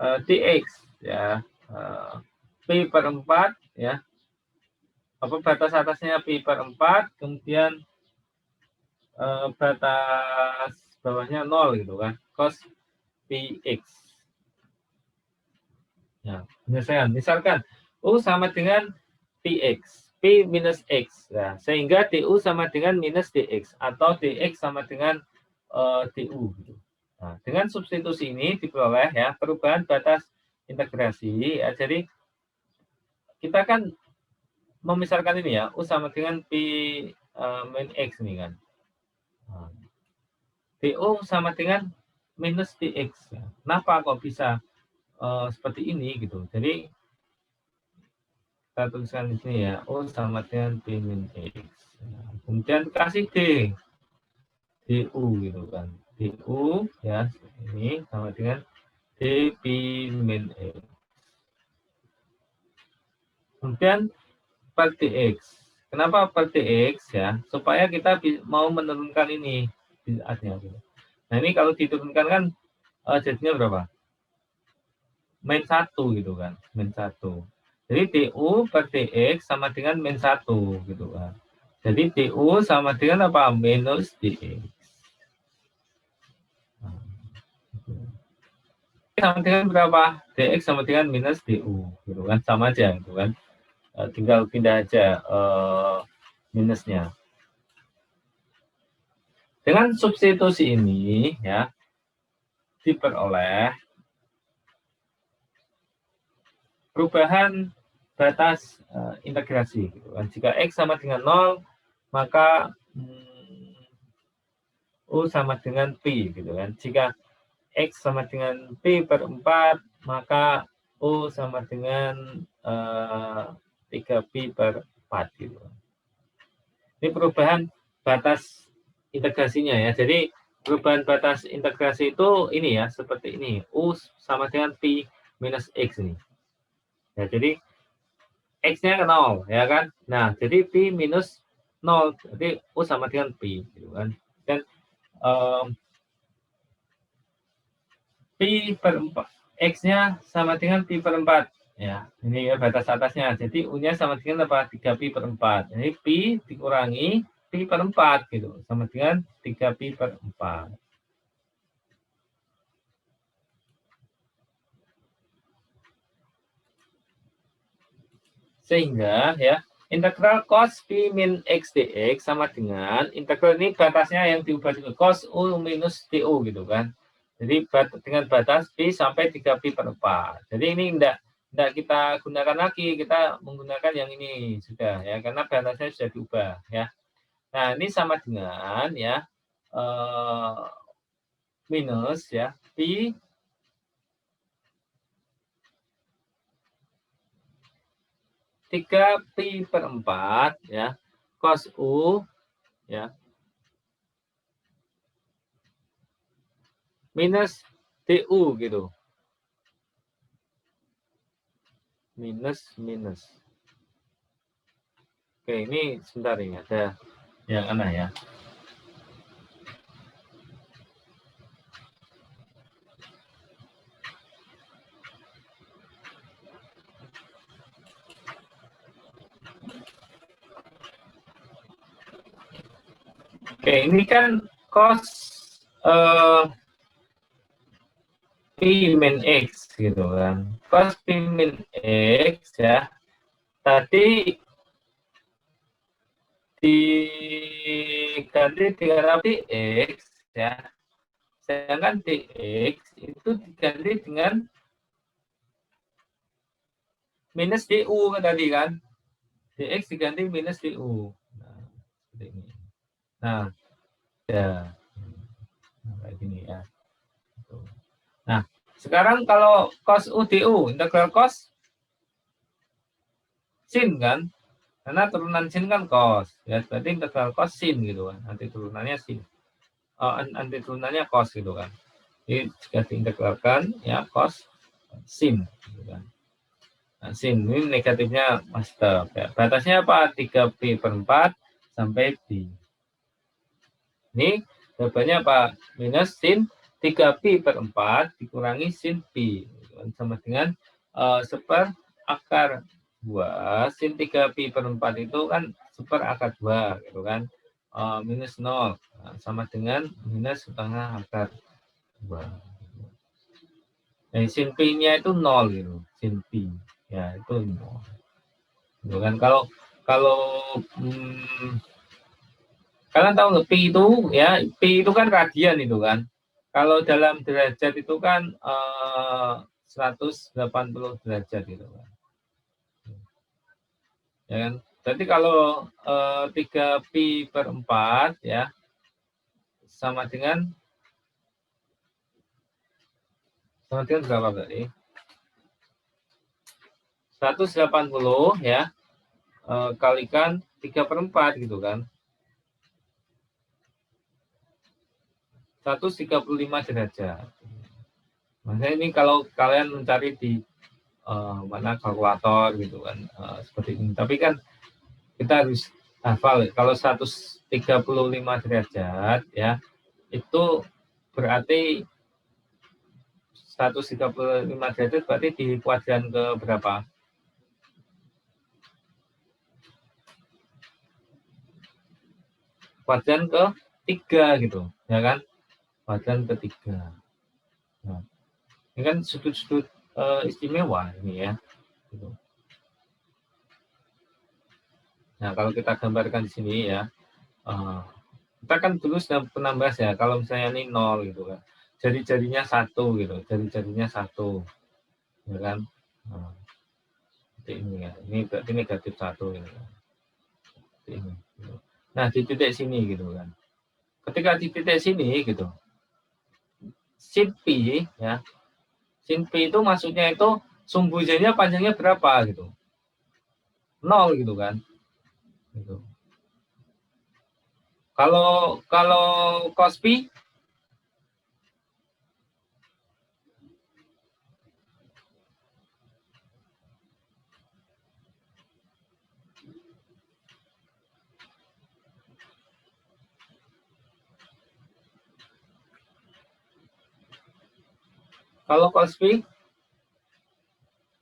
Speaker 1: dx ya P per 4 ya. Apa batas atasnya P per 4, kemudian batas bawahnya 0 gitu kan. Cos Px. Ya, misalkan U sama dengan Px. P minus X. Ya, sehingga DU sama dengan minus DX. Atau DX sama dengan DU. Gitu. Nah, dengan substitusi ini diperoleh ya perubahan batas integrasi. Ya, jadi kita kan memisahkan ini ya. U sama dengan P min X ini kan. Nah, DU sama dengan minus DX. Ya. Kenapa kok bisa seperti ini gitu. Jadi kita tuliskan di sini ya, U sama dengan P min X. Nah, kemudian kasih D, DU gitu kan. DU ya, ini sama dengan D P min X. Kemudian per dx. Kenapa per dx ya? Supaya kita mau menurunkan ini artinya. Nah ini kalau diturunkan kan jadinya berapa? Min 1 gitu kan, min 1. Jadi DU per DX sama dengan min 1 gitu kan. Jadi DU sama dengan apa? Minus DX. Sama dengan berapa? DX sama dengan minus DU gitu kan. Sama aja gitu kan. Tinggal pindah aja minusnya. Dengan substitusi ini ya diperoleh perubahan batas integrasi. Gitu kan. Jika X sama dengan 0, maka U sama dengan P. Gitu kan. Jika X sama dengan P per 4, maka U sama dengan 3P per 4. Gitu. Ini perubahan batas integrasinya ya. Jadi perubahan batas integrasi itu ini ya, seperti ini. U sama dengan P minus X ini. Ya, jadi X-nya ke 0, ya kan? Nah, jadi Pi minus 0, jadi U sama dengan Pi, gitu kan? Dan Pi per 4, X-nya sama dengan Pi per 4, ya. Ini ya batas atasnya, jadi U-nya sama dengan apa? 3 Pi per 4. Jadi Pi dikurangi Pi per 4, gitu, sama dengan 3 Pi per 4. Sehingga ya integral cos Pi min X dx sama dengan integral ini batasnya yang diubah dengan cos U minus DU gitu kan. Jadi dengan batas Pi sampai 3 Pi per 4. Jadi ini tidak kita gunakan lagi, kita menggunakan yang ini sudah ya, karena batasnya sudah diubah ya. Nah ini sama dengan ya minus ya Pi 3 Pi per 4 ya cos U ya minus DU gitu. Minus. Oke, ini sebentar ini ada yang aneh ya. Oke, ini kan cos Pi min X gitu kan. Cos Pi min X ya. Tadi diganti dengan X ya. Sedangkan dx itu diganti dengan minus du kan tadi kan. Dx diganti minus du. Nah, seperti ini. Nah, ya. Nah, kayak gini ya. Nah, sekarang kalau cos UDU, integral cos sin kan? Karena turunan sin kan cos. Ya, berarti integral cos sin gitu kan. Nanti turunannya sin. Nanti turunannya cos gitu kan. Jadi jika diintegralkan ya cos sin gitu kan. Nah, sin ini negatifnya master. Ya, batasnya apa? 3 Pi per 4 sampai Pi. Ini jawabannya apa? Minus sin 3 Pi per 4 dikurangi sin Pi. Sama dengan seper akar 2. Sin 3 Pi per 4 itu kan seper akar 2. Gitu kan. Minus 0. Nah, sama dengan minus setengah akar 2. Nah, sin Pi-nya itu 0 gitu. Sin Pi. Ya, itu 0. Gitu kan. Kalau kalian tahu nggak Pi itu ya, Pi itu kan radian itu kan. Kalau dalam derajat itu kan 180 derajat gitu kan. Ya kan? Jadi kalau 3 Pi per 4 ya sama dengan berapa tadi? 180 ya kalikan 3 per 4 gitu kan. 135 derajat. Maksudnya ini kalau kalian mencari di mana kalkulator gitu kan seperti ini. Tapi kan kita harus hafal kalau 135 derajat ya itu berarti 135 derajat berarti di kuadran ke berapa? Kuadran ke 3 gitu, ya kan? Kuadran ke-3. Nah, ini kan sudut-sudut istimewa ini ya. Gitu. Nah, kalau kita gambarkan di sini ya, kita kan dulu sudah pernah bahas ya, kalau misalnya ini 0 gitu kan, jari-jarinya 1 gitu, jari-jarinya 1, ya kan? Nah, seperti ini ya, ini berarti negatif 1 gitu kan. Seperti ini. Gitu. Nah, di titik sini gitu kan. Ketika di titik sini gitu, sin pi ya, sin pi itu maksudnya itu sumbu j-nya panjangnya berapa gitu, 0 gitu kan. Gitu. Kalau cos pi Kalau cos P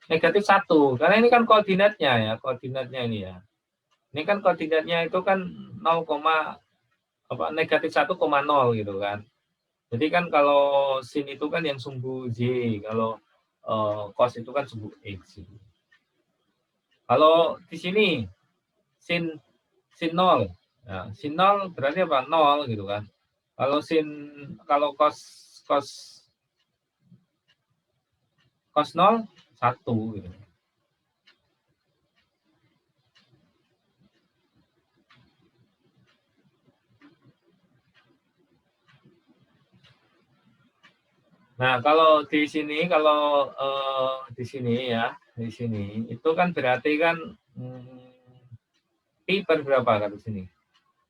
Speaker 1: negatif 1, karena ini kan koordinatnya ya, koordinatnya ini ya. Ini kan koordinatnya itu kan 0, negatif 1,0 gitu kan. Jadi kan kalau sin itu kan yang sumbu J, kalau cos itu kan sumbu X. Kalau di sini sin 0, ya, sin 0 berarti apa? 0 gitu kan. Kalau cos 0 1 gitu. Nah, kalau di sini di sini ya, di sini itu kan berarti kan pi per berapa kan di sini?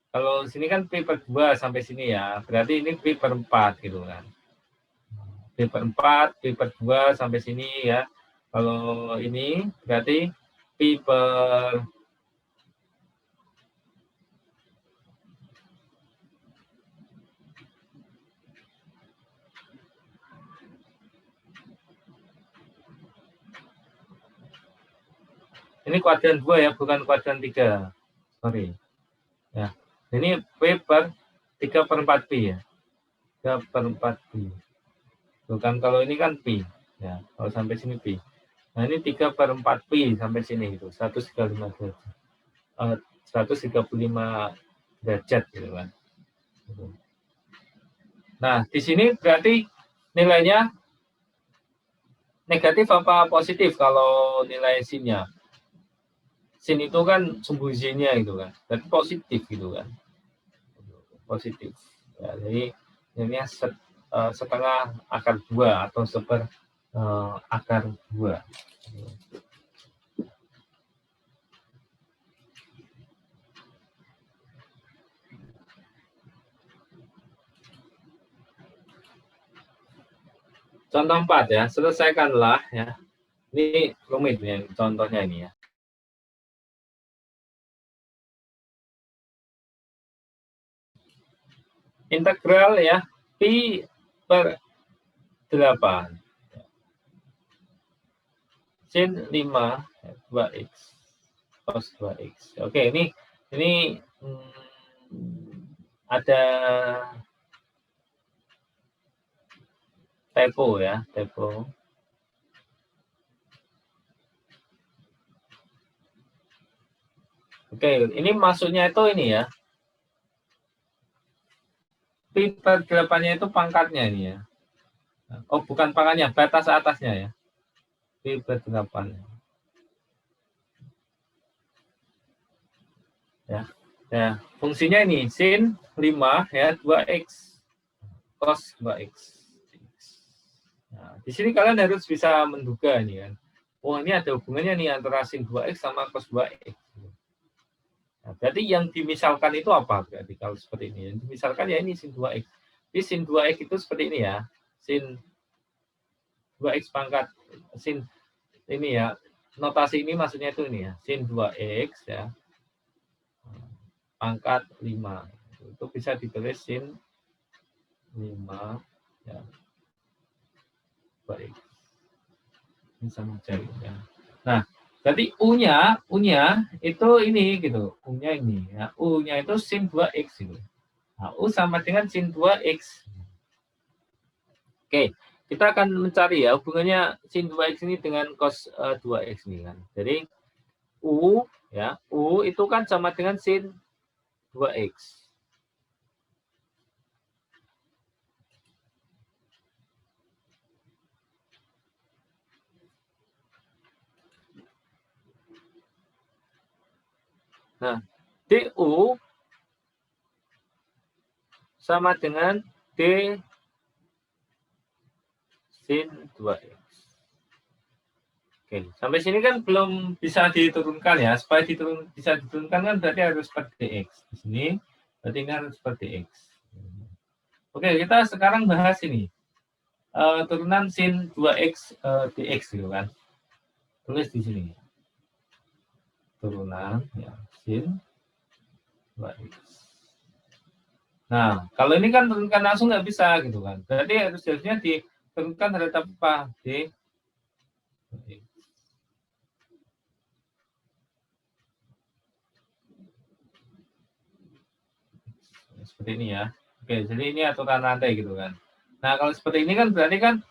Speaker 1: Kalau sini kan pi per 2 sampai sini ya, berarti ini pi per 4 gitu kan. Pi per 4, pi per 2 sampai sini ya. Kalau ini berarti pi per ini kuadran 2 ya, bukan kuadran 3. Sorry. Ya. Ini pi per 3 per 4 pi ya. 3 per 4 pi. Bukan, kalau ini kan pi. Ya, kalau sampai sini pi. Nah, ini 3 per 4 pi sampai sini itu, 135 derajat. 135 derajat gitu kan. Nah, di sini berarti nilainya negatif apa positif kalau nilai sinnya? Sin itu kan sumbu Z-nya itu kan. Berarti positif gitu kan. Positif. Ya, jadi ini setengah akar 2 atau akar 2. Contoh 4 ya, selesaikanlah ya. Ini rumit nih contohnya ini ya. Integral ya, pi per 8. Sin 5 2x cos 2x. Oke, ini ada typo ya, typo. Oke, ini maksudnya itu ini ya. Pi per 8-nya itu pangkatnya ini ya. Oh, bukan pangkatnya, batas atasnya ya. Pi per 8. Ya. Ya, fungsinya ini sin 5 ya 2x cos 2x. Nah, di sini kalian harus bisa menduga nih kan. Oh, ini ada hubungannya nih antara sin 2x sama cos 2x. Nah, berarti yang dimisalkan itu apa berarti kalau seperti ini? Yang dimisalkan ya ini sin 2x. Jadi sin 2x itu seperti ini ya. Sin 2x pangkat sin ini ya. Notasi ini maksudnya itu ini ya. Sin 2x ya. Pangkat 5. Itu bisa ditulis sin 5 ya. Baik. Ini sama cari ya. Nah, berarti U-nya itu ini gitu. U-nya ini ya. U-nya itu sin 2x gitu. Nah, U sama dengan sin 2x. Oke, kita akan mencari ya hubungannya sin 2x ini dengan cos 2x ini kan. Jadi U ya, U itu kan sama dengan sin 2x. Nah, DU sama dengan D sin 2x. Oke, sampai sini kan belum bisa diturunkan ya. Supaya bisa diturunkan kan berarti harus per dx. Di sini berarti ini harus per dx. Oke, kita sekarang bahas ini. Turunan sin 2x dx gitu kan. Tulis di sini. Turunan ya, sin 2x. Nah, kalau ini kan turunkan langsung nggak bisa gitu kan. Berarti harusnya turunkan terhadap apa? D. Seperti ini ya. Oke, jadi ini aturan rantai gitu kan. Nah, kalau seperti ini kan berarti kan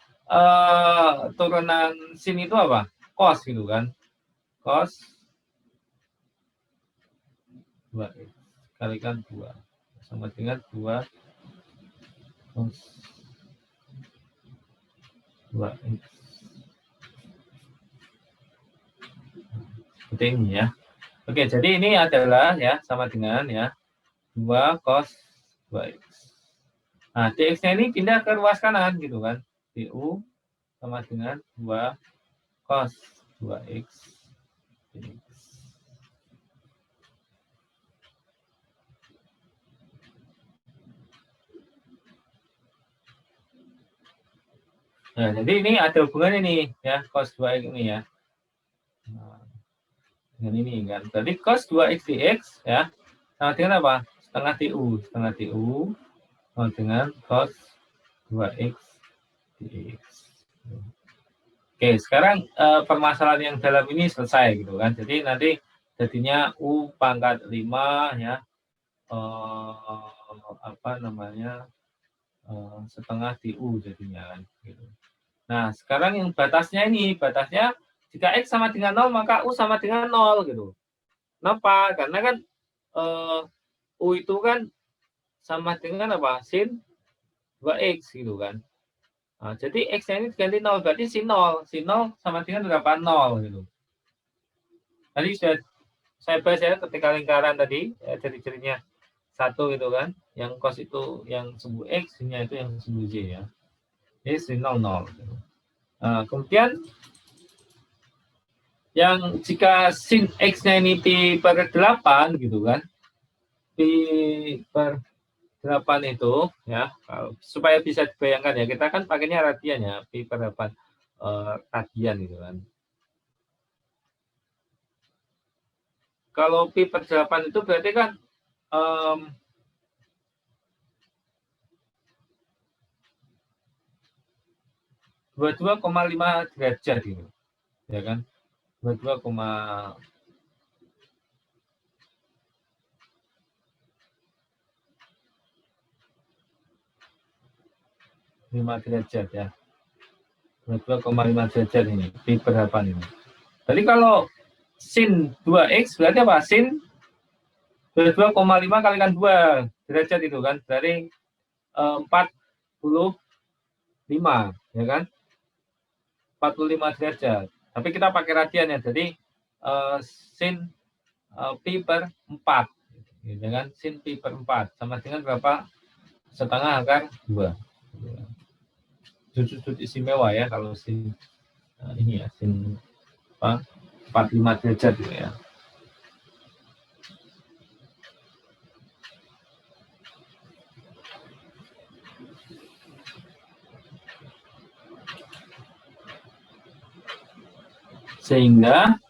Speaker 1: turunan sin itu apa? Cos gitu kan. Cos 2x kalikan 2 sama dengan 2 cos 2x. Seperti ini ya. Oke, jadi ini adalah ya sama dengan ya 2 cos 2x. Nah, dx-nya ini pindah ke ruas kanan gitu kan. du sama dengan 2 cos 2x dx. Nah, jadi ini ada hubungan ini ya, cos 2x ini ya. Nah, dengan ini kan. Jadi cos 2x dx ya sama dengan apa? Setengah du sama dengan cos 2x dx. Oke, sekarang permasalahan yang dalam ini selesai gitu kan. Jadi nanti jadinya u pangkat 5 ya apa namanya setengah du jadinya kan gitu. Nah, sekarang yang batasnya jika x sama dengan 0 maka u sama dengan 0 gitu. Kenapa? Karena kan u itu kan sama dengan apa? Sin 2x gitu kan. Nah, jadi x-nya ini diganti 0, berarti sin 0. Sin 0 sama dengan berapa? 0 gitu. Tadi sudah saya bahas ya ketika lingkaran tadi, ya, ciri-cirinya 1 gitu kan. Yang cos itu yang sumbu x, sinnya itu yang sumbu y ya. Jadi sin 0, 0. Gitu. Nah, kemudian yang jika sin x-nya ini pi per 8 gitu kan. Pi per 8 itu ya supaya bisa dibayangkan ya, kita kan pakainya radian ya, pi per 8 radian gitu kan. Kalau pi per 8 itu berarti kan 22,5 derajat gitu. Ya kan? 22,5 derajat ya. 22,5 derajat ini, pi per 8 ini. Jadi kalau sin 2x berarti apa? Sin 22,5 kalikan 2 derajat itu kan. Dari 45 ya kan? 45 derajat. Tapi kita pakai radian ya. Jadi sin pi per 4 ya kan? Sin pi per 4 sama dengan berapa? Setengah akar 2. Sudut istimewa ya kalau sin ini ya, sin 45 derajat gitu ya. Sehingga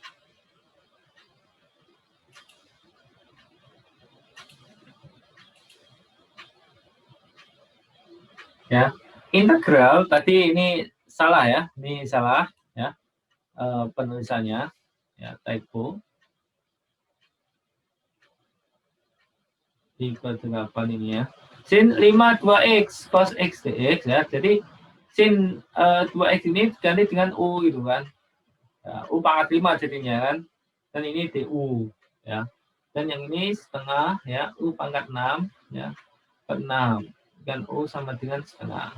Speaker 1: ya, integral tadi ini salah ya, ini salah ya penulisannya ya, typo. Di ke 8 ini ya. Sin 52x cos x dx ya. Jadi sin 2x ini diganti dengan u gitu kan. Ya, u pangkat 5 jadinya kan. Dan ini du ya. Dan yang ini setengah ya, u pangkat 6 ya. Per 6 dan u sama dengan setengah.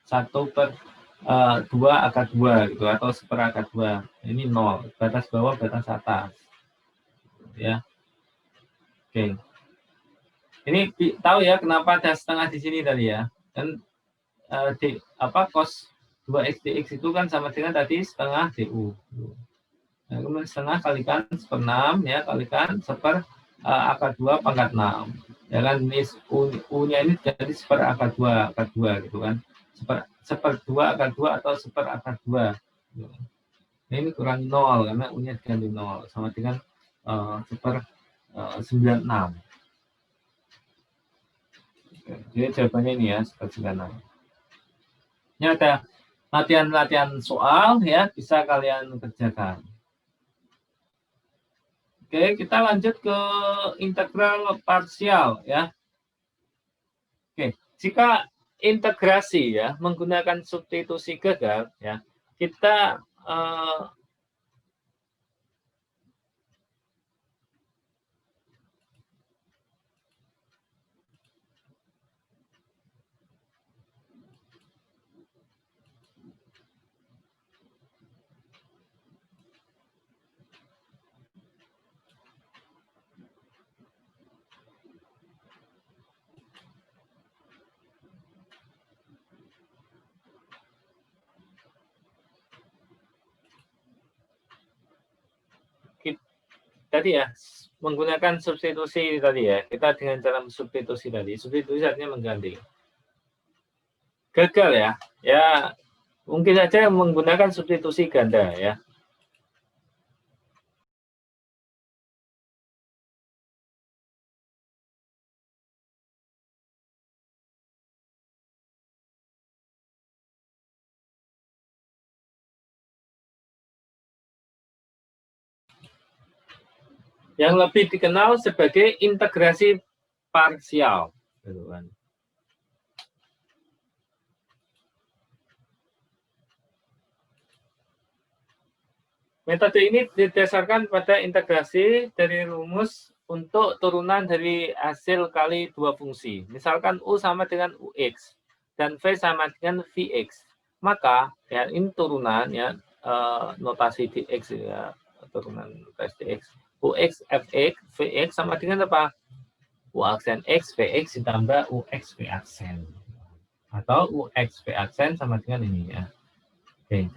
Speaker 1: 1 per 2 akar 2 gitu atau 1 akar 2. Ini 0, batas bawah, batas atas. Ya. Oke. Ini tahu ya kenapa ada setengah di sini tadi ya. Dan cos 2x dx itu kan sama dengan tadi setengah du. Nah, kemudian setengah kalikan 1/6 ya, kalikan 1 akar 2 pangkat 6. Ya kan, ini u-nya ini jadi 1 akar 2 gitu kan. 1/2 akar 2 atau 1 akar 2. Nah, ini kurang 0 karena u-nya diganti 0 sama dengan 1/96. Jadi jawabannya ini ya, 1/96. Ini ada latihan-latihan soal ya bisa kalian kerjakan. Oke, kita lanjut ke integral parsial ya. Oke, jika integrasi ya menggunakan substitusi gagal ya, kita tadi ya menggunakan substitusi tadi ya, kita dengan cara substitusi tadi, substitusi artinya mengganti. Gagal ya, ya mungkin saja menggunakan substitusi ganda ya. Yang lebih dikenal sebagai integrasi parsial. Metode ini didasarkan pada integrasi dari rumus untuk turunan dari hasil kali dua fungsi. Misalkan U sama dengan UX dan V sama dengan VX. Maka ya ini turunan ya notasi dx ya, turunan notasi dx. UX Fx Vx sama dengan apa? U aksen X Vx ditambah UX V aksen. Atau UX V aksen sama dengan ini ya. Oke,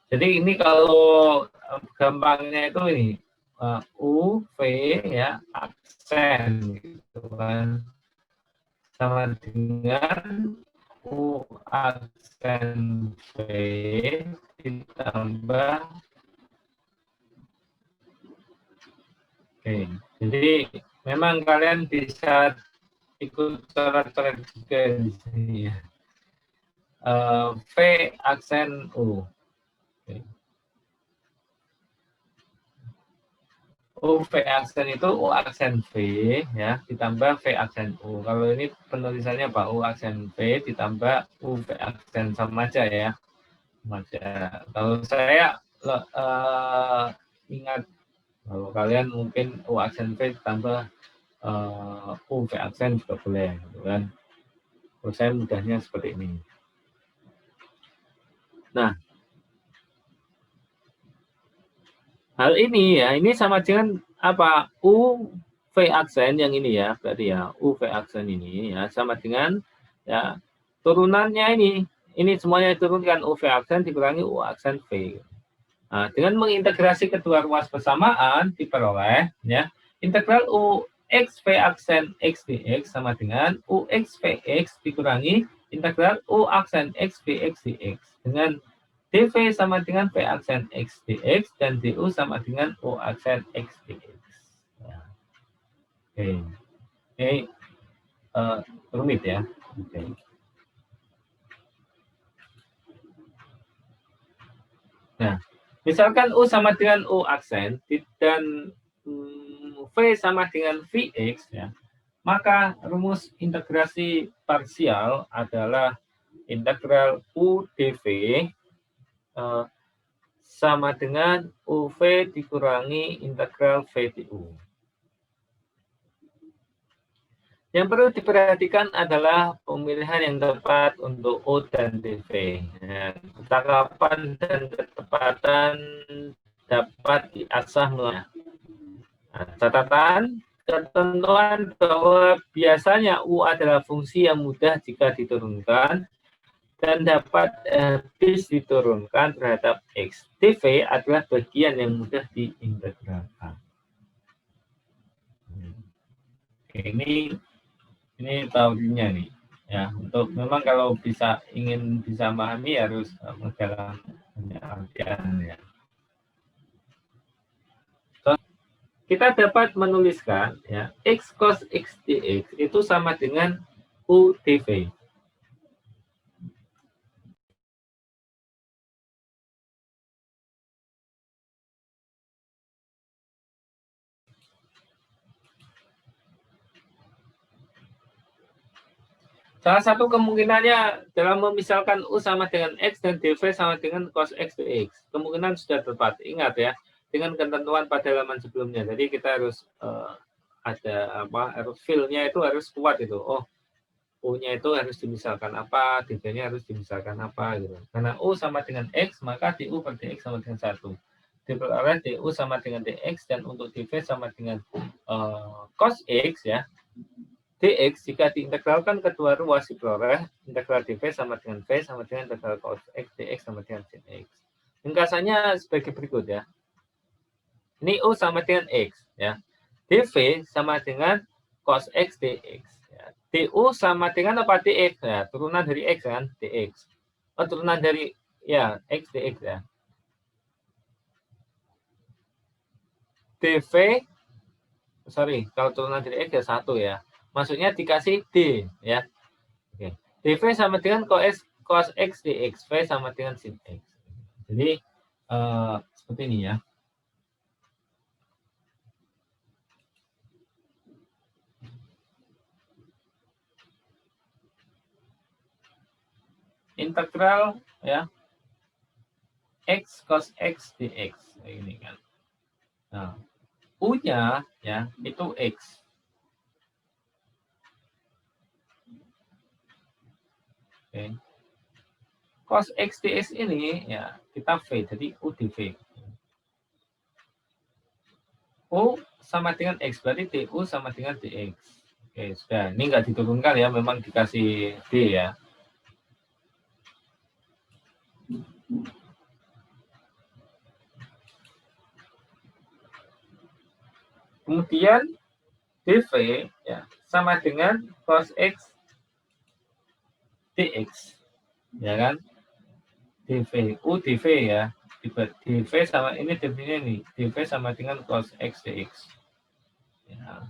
Speaker 1: jadi ini kalau gampangnya itu ini U V ya aksen gitu kan sama dengan U aksen V ditambah oke, jadi memang kalian bisa ikut coret-coret juga di sini ya. V aksen U. U V aksen itu U aksen V ya ditambah V aksen U. Kalau ini penulisannya apa? U aksen V ditambah U V aksen sama aja ya. Sama aja. Kalau saya ingat kalau kalian mungkin U aksen V ditambah U V aksen juga boleh, gitu kan? Kalau saya mudahnya seperti ini. Nah, hal ini ya, ini sama dengan apa? U V aksen yang ini ya, berarti ya U V aksen ini ya sama dengan ya turunannya ini semuanya diturunkan U V aksen dikurangi U aksen V. Nah, dengan mengintegrasi kedua ruas bersamaan diperoleh ya integral U X V aksen X dx sama dengan U X Vx dikurangi integral U aksen X Vx dx dengan dv sama dengan V aksen X dx dan du sama dengan U aksen X dx. Ya. Oke, ini rumit ya. Oke. Nah, misalkan U sama dengan U aksen dan V sama dengan Vx ya, maka rumus integrasi parsial adalah integral U dv sama dengan UV dikurangi integral V du. Yang perlu diperhatikan adalah pemilihan yang tepat untuk U dan dv. Ya, ketakapan dan ketepatan dapat diasah melalui. Nah, catatan, ketentuan bahwa biasanya U adalah fungsi yang mudah jika diturunkan dan dapat habis diturunkan terhadap X. dv adalah bagian yang mudah diintegralkan. Ini teorinya nih ya. Untuk memang kalau ingin bisa memahami harus menjalankan artian ya. So, kita dapat menuliskan ya X cos X dx itu sama dengan U dv. Salah satu kemungkinannya dalam memisalkan U sama dengan X dan dV sama dengan cos X dx. Kemungkinan sudah tepat. Ingat ya, dengan ketentuan pada halaman sebelumnya. Jadi kita harus ada apa, harus feel-nya itu harus kuat itu. Oh, U-nya itu harus dimisalkan apa, dV-nya harus dimisalkan apa gitu. Karena U sama dengan X, maka DU per DX sama dengan 1. Diperoleh DU sama dengan DX dan untuk dV sama dengan cos X ya. dx jika diintegralkan kedua ruas diperoleh integral dv sama dengan v sama dengan integral cos x dx sama dengan sin x. Ringkasannya sebagai berikut ya. Ini U sama dengan x ya. dv sama dengan cos x dx. Ya. du sama dengan apa dx ya, turunan dari x kan dx. Oh, turunan dari ya x dx ya. dv sorry, kalau turunan dari x ya 1 ya. Maksudnya dikasih D ya. Oke. dV sama dengan cos X dx, V sama dengan sin X. Jadi seperti ini ya. Integral ya X cos X dx ini kan. Nah, U-nya ya itu X. Oke. Cos X dx ini ya kita V, jadi U dV. U sama dengan X, berarti DU sama dengan DX. Oke, sudah. Ini nggak diturunkan ya, memang dikasih D ya. Kemudian dV ya sama dengan cos X dx, ya kan? dV, U dV ya, dV sama ini dV-nya nih, dV sama dengan cos X dx. Ya.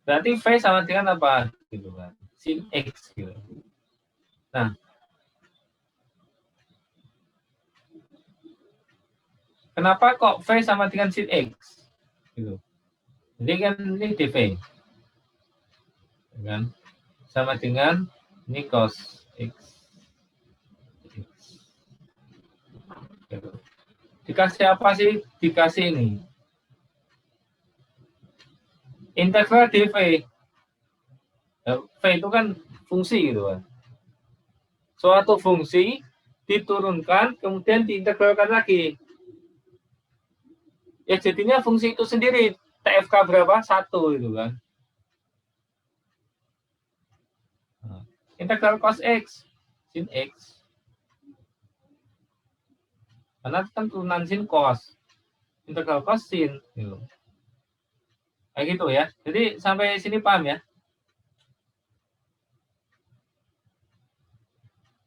Speaker 1: Berarti V sama dengan apa? Gitu kan? Sin X gitu. Nah, kenapa kok V sama dengan sin X? Gitu. Jadi kan ini dV, ya kan? Sama dengan ini cos X. Gitu. Dikasih apa sih? Dikasih ini. Integral dV. V itu kan fungsi gitu kan. Suatu fungsi diturunkan kemudian diintegralkan lagi. Ya jadinya fungsi itu sendiri TFK berapa? 1 itu kan. Nah, integral cos X sin X. Karena kan turunan sin cos. Integral cos sin gitu. Kayak gitu ya. Jadi sampai sini paham ya?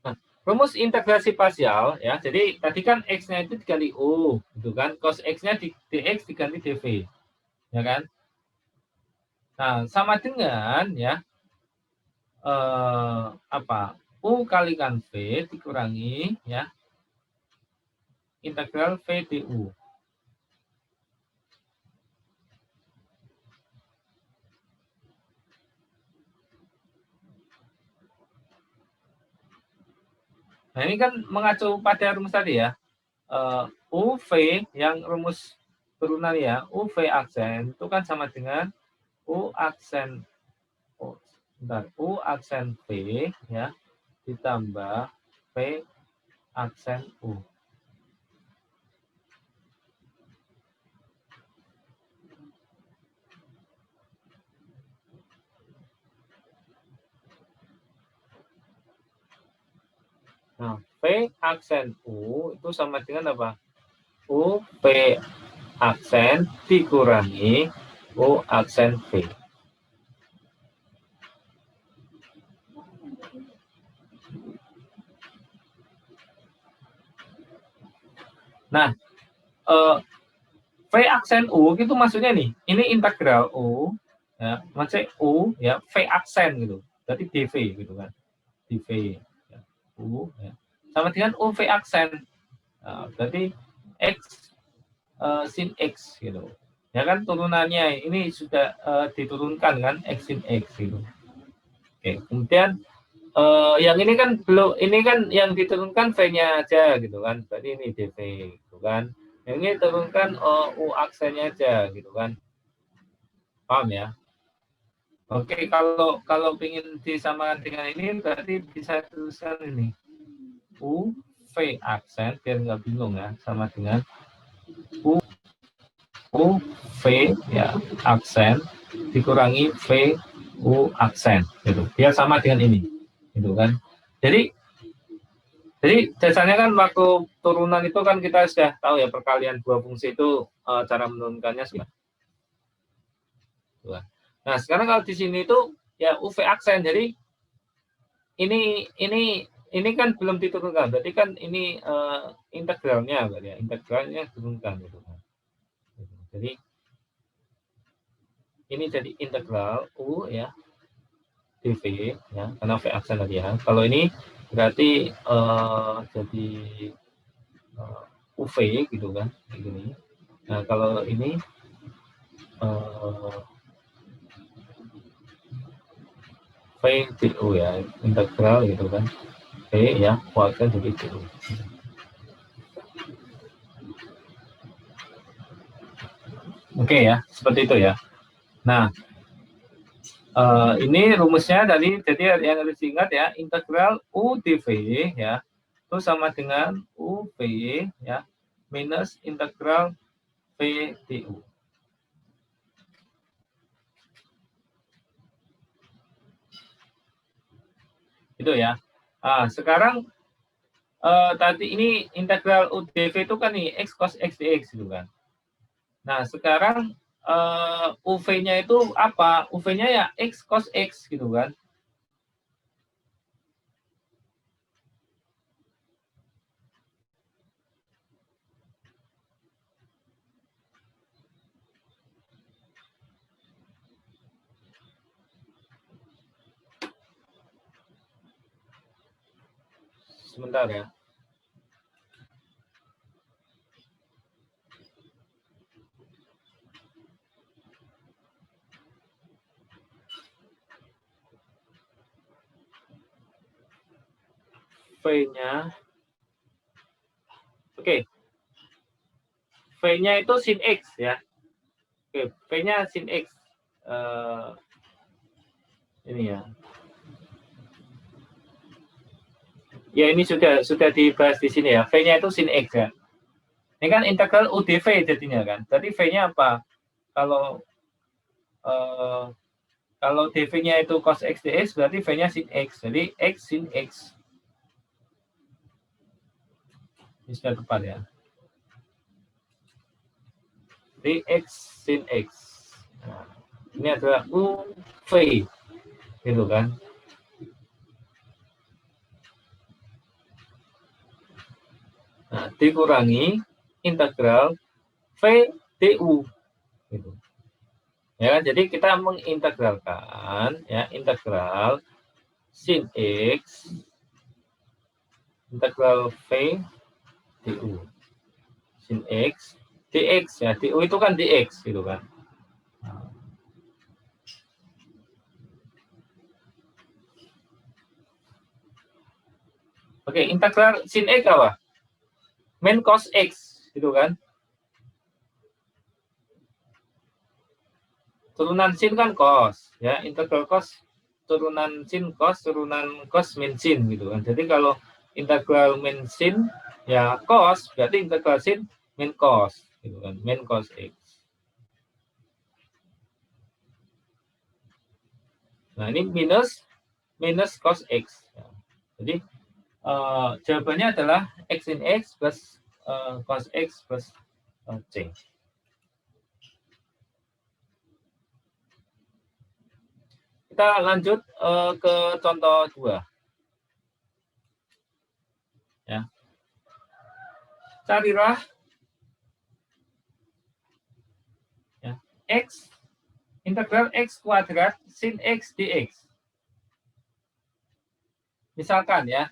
Speaker 1: Nah, rumus integrasi parsial ya. Jadi tadi kan X-nya itu dikali U, gitu kan. Cos X-nya di DX diganti DV. Ya kan? Nah, sama dengan ya apa? U kalikan V dikurangi ya integral V du. Nah, ini kan mengacu pada rumus tadi ya. UV yang rumus turunan ya, UV aksen itu kan sama dengan U aksen U aksen V ya ditambah V aksen U. Nah, V aksen U itu sama dengan apa? U V aksen dikurangi U aksen V. Nah, V aksen U itu maksudnya nih, ini integral U, ya, maksudnya U, ya, V aksen gitu, berarti dV gitu kan, dV, ya, U, ya. Sama dengan U V aksen, nah, berarti X sin X gitu, ya kan turunannya ini sudah diturunkan kan X sin X gitu. Oke, kemudian yang ini kan belum, ini kan yang diturunkan V-nya aja gitu kan, berarti ini dV gitu kan. Yang ini turunkan U aksennya aja gitu kan, paham ya? Oke, kalau ingin disamakan dengan ini berarti bisa tulisan ini U V aksen biar nggak bingung ya, sama dengan U V ya aksen dikurangi V U aksen gitu, biar sama dengan ini gitu kan. Jadi dasarnya kan waktu turunan itu kan kita sudah tahu ya, perkalian dua fungsi itu cara menurunkannya sih. Nah sekarang kalau di sini itu ya UV aksen, jadi ini kan belum diturunkan, berarti kan ini integralnya, berarti ya, integralnya turunkan gitu kan. Jadi ini jadi integral U ya dV ya, karena V aksen tadi ya. Kalau ini berarti jadi UV gitu kan, begini. Nah kalau ini V du ya, integral gitu kan, V ya, kuatkan jadi du. Oke ya, seperti itu ya. Nah, ini rumusnya tadi, jadi yang harus diingat ya, integral U dV ya, itu sama dengan UV ya, minus integral V du. Itu ya. Nah, sekarang tadi ini integral U dV itu kan nih x cos x dx gitu kan. Nah, sekarang UV-nya itu apa? UV-nya ya X cos X gitu kan. Sebentar ya. V-nya. Oke. V-nya itu sin X ya. Oke, V-nya sin X. Ini ya. Ya ini sudah dibahas di sini ya. V-nya itu sin X ya. Ini kan integral UdV jadinya kan. Berarti V-nya apa? Kalau kalau dV-nya itu cos X dx, berarti V-nya sin X. Jadi X sin X. Ini sudah tepat ya. Jadi X sin X. Nah, ini adalah UV. Gitu kan. Nah, dikurangi integral V du. Gitu. Ya, jadi kita mengintegralkan ya, integral sin X integral V du sin X dx ya, du itu kan dx gitu kan. Oke, integral sin X apa? Min cos X gitu kan. Turunan sin kan cos ya, integral cos turunan sin cos turunan cos min sin gitu kan. Jadi kalau integral min sin ya cos, berarti integral sin min cos gitu kan, min cos X. Nah, ini minus cos X. Jadi jawabannya adalah X sin X plus cos X plus C. Kita lanjut ke contoh 2. Ya. Carilah ya, X integral X kuadrat sin X dx. Misalkan ya,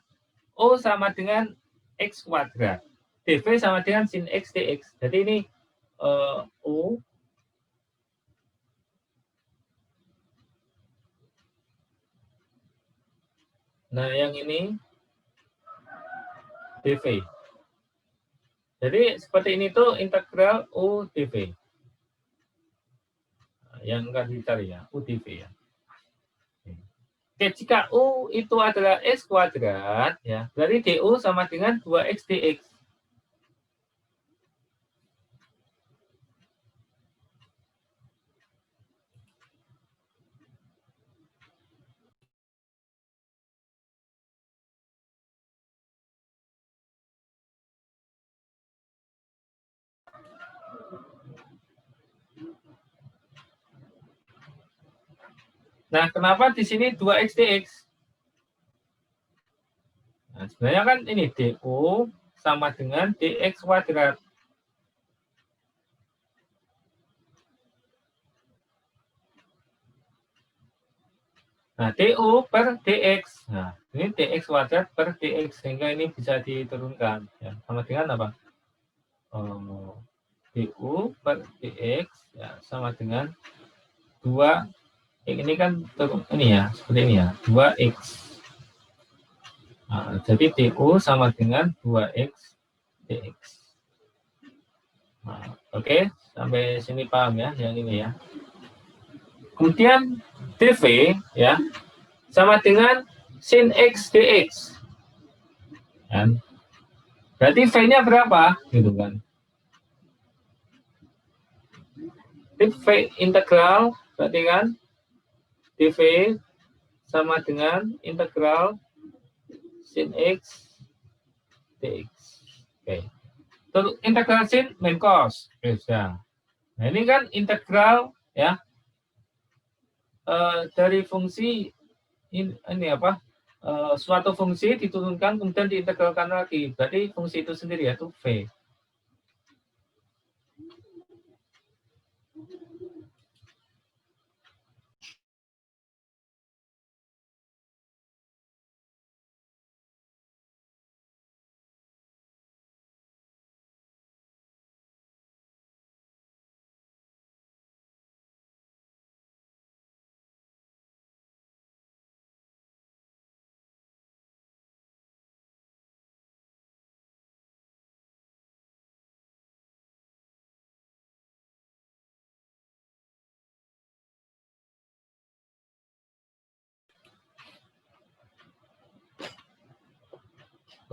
Speaker 1: O sama dengan X kuadrat. dV sama dengan sin X dx. Jadi ini O Nah, yang ini dv. Jadi seperti ini tuh integral u dv. Nah, yang akan dicari ya, u dv ya. Oke, jika u itu adalah x kuadrat, ya, berarti du sama dengan 2x dx. Nah, kenapa di sini 2x dx? Nah, sebenarnya kan ini du sama dengan dx kuadrat. Nah, du per dx. Nah, ini dx kuadrat per dx, sehingga ini bisa diturunkan. Ya, sama dengan apa? Du per dx ya, sama dengan 2, ini kan ini ya, seperti ini ya, 2x. Nah, jadi du sama dengan 2x dx. Nah, oke, sampai sini paham ya, yang ini ya. Kemudian dv ya sama dengan sin x dx. Kan? Berarti v-nya berapa? Gitu kan. V integral berarti kan dv sama dengan integral sin x dx. Oke. Terus integral sin min cos. Bisa. Nah, ini kan integral ya dari fungsi ini apa? Suatu fungsi diturunkan kemudian diintegralkan lagi. Berarti fungsi itu sendiri yaitu v.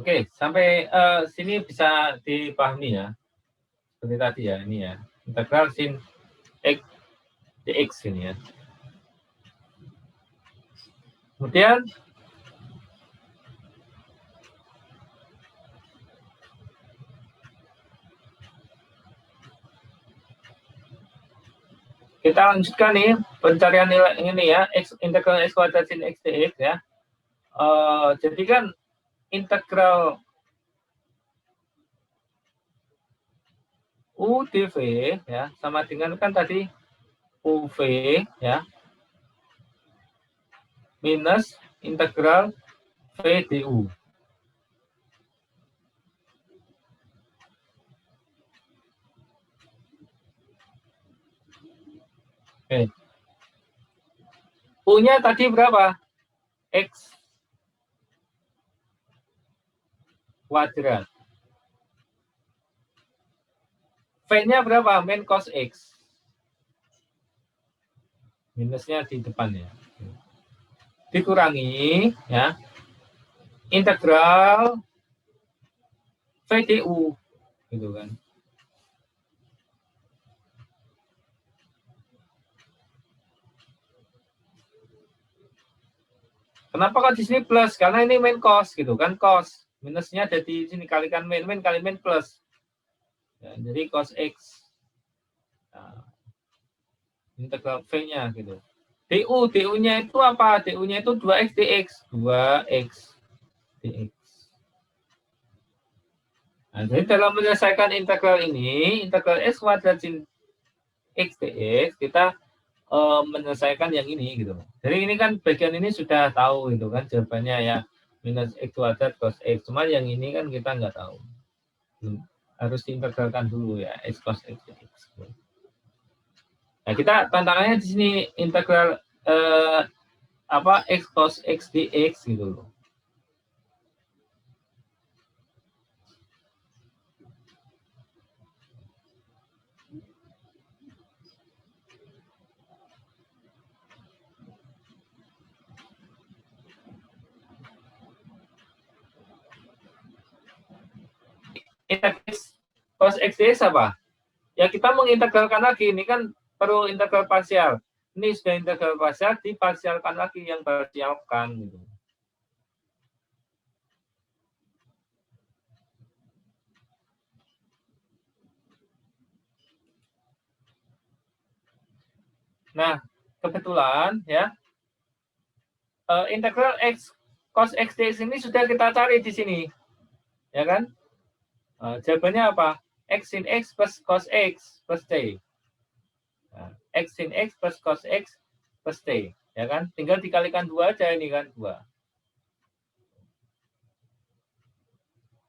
Speaker 1: Oke, sampai sini bisa dipahami ya. Seperti tadi ya, ini ya. Integral sin x dx ini ya. Kemudian kita lanjutkan nih pencarian nilai ini ya, x integral x kuadrat sin x dx ya. Jadi kan integral u dv ya sama dengan kan tadi uv ya minus integral v du. Oke. U-nya tadi berapa? X kuadrat. V-nya berapa? Min cos X. Minusnya di depan ya. Dikurangi ya. Integral VDU gitu kan. Kenapa kok di sini plus? Karena ini min cos gitu kan, cos. Minusnya ada di sini kalikan min, min kali min plus. Ya, jadi cos X. Nah, integral V-nya gitu. DU-nya itu apa? DU-nya itu 2x dx. 2x dx. Nah, jadi dalam menyelesaikan integral ini, integral x kuadrat sin x dx, kita menyelesaikan yang ini gitu. Jadi ini kan bagian ini sudah tahu gitu kan jawabannya ya minus x kuadrat cos x. Cuma yang ini kan kita nggak tahu. Harus diintegralkan dulu ya x cos x dx. Nah, kita tantangannya di sini integral x cos x dx gitu loh. integris cos X dx apa? Ya kita mengintegralkan lagi, ini kan perlu integral parsial. Ini sudah integral parsial, diparsialkan lagi yang parsialkan. Gitu. Nah, kebetulan ya, integral X cos X dx ini sudah kita cari di sini. Ya kan? Jawabannya apa? X sin X plus cos X plus T. Nah, X sin X plus cos X plus T. Ya kan? Tinggal dikalikan 2 aja ini kan, 2.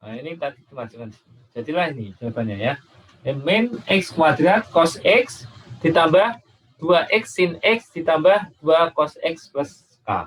Speaker 1: Nah, ini tadi dimasukkan. Jadilah ini jawabannya ya. Min X kuadrat cos X ditambah 2X sin X ditambah 2 cos X plus K.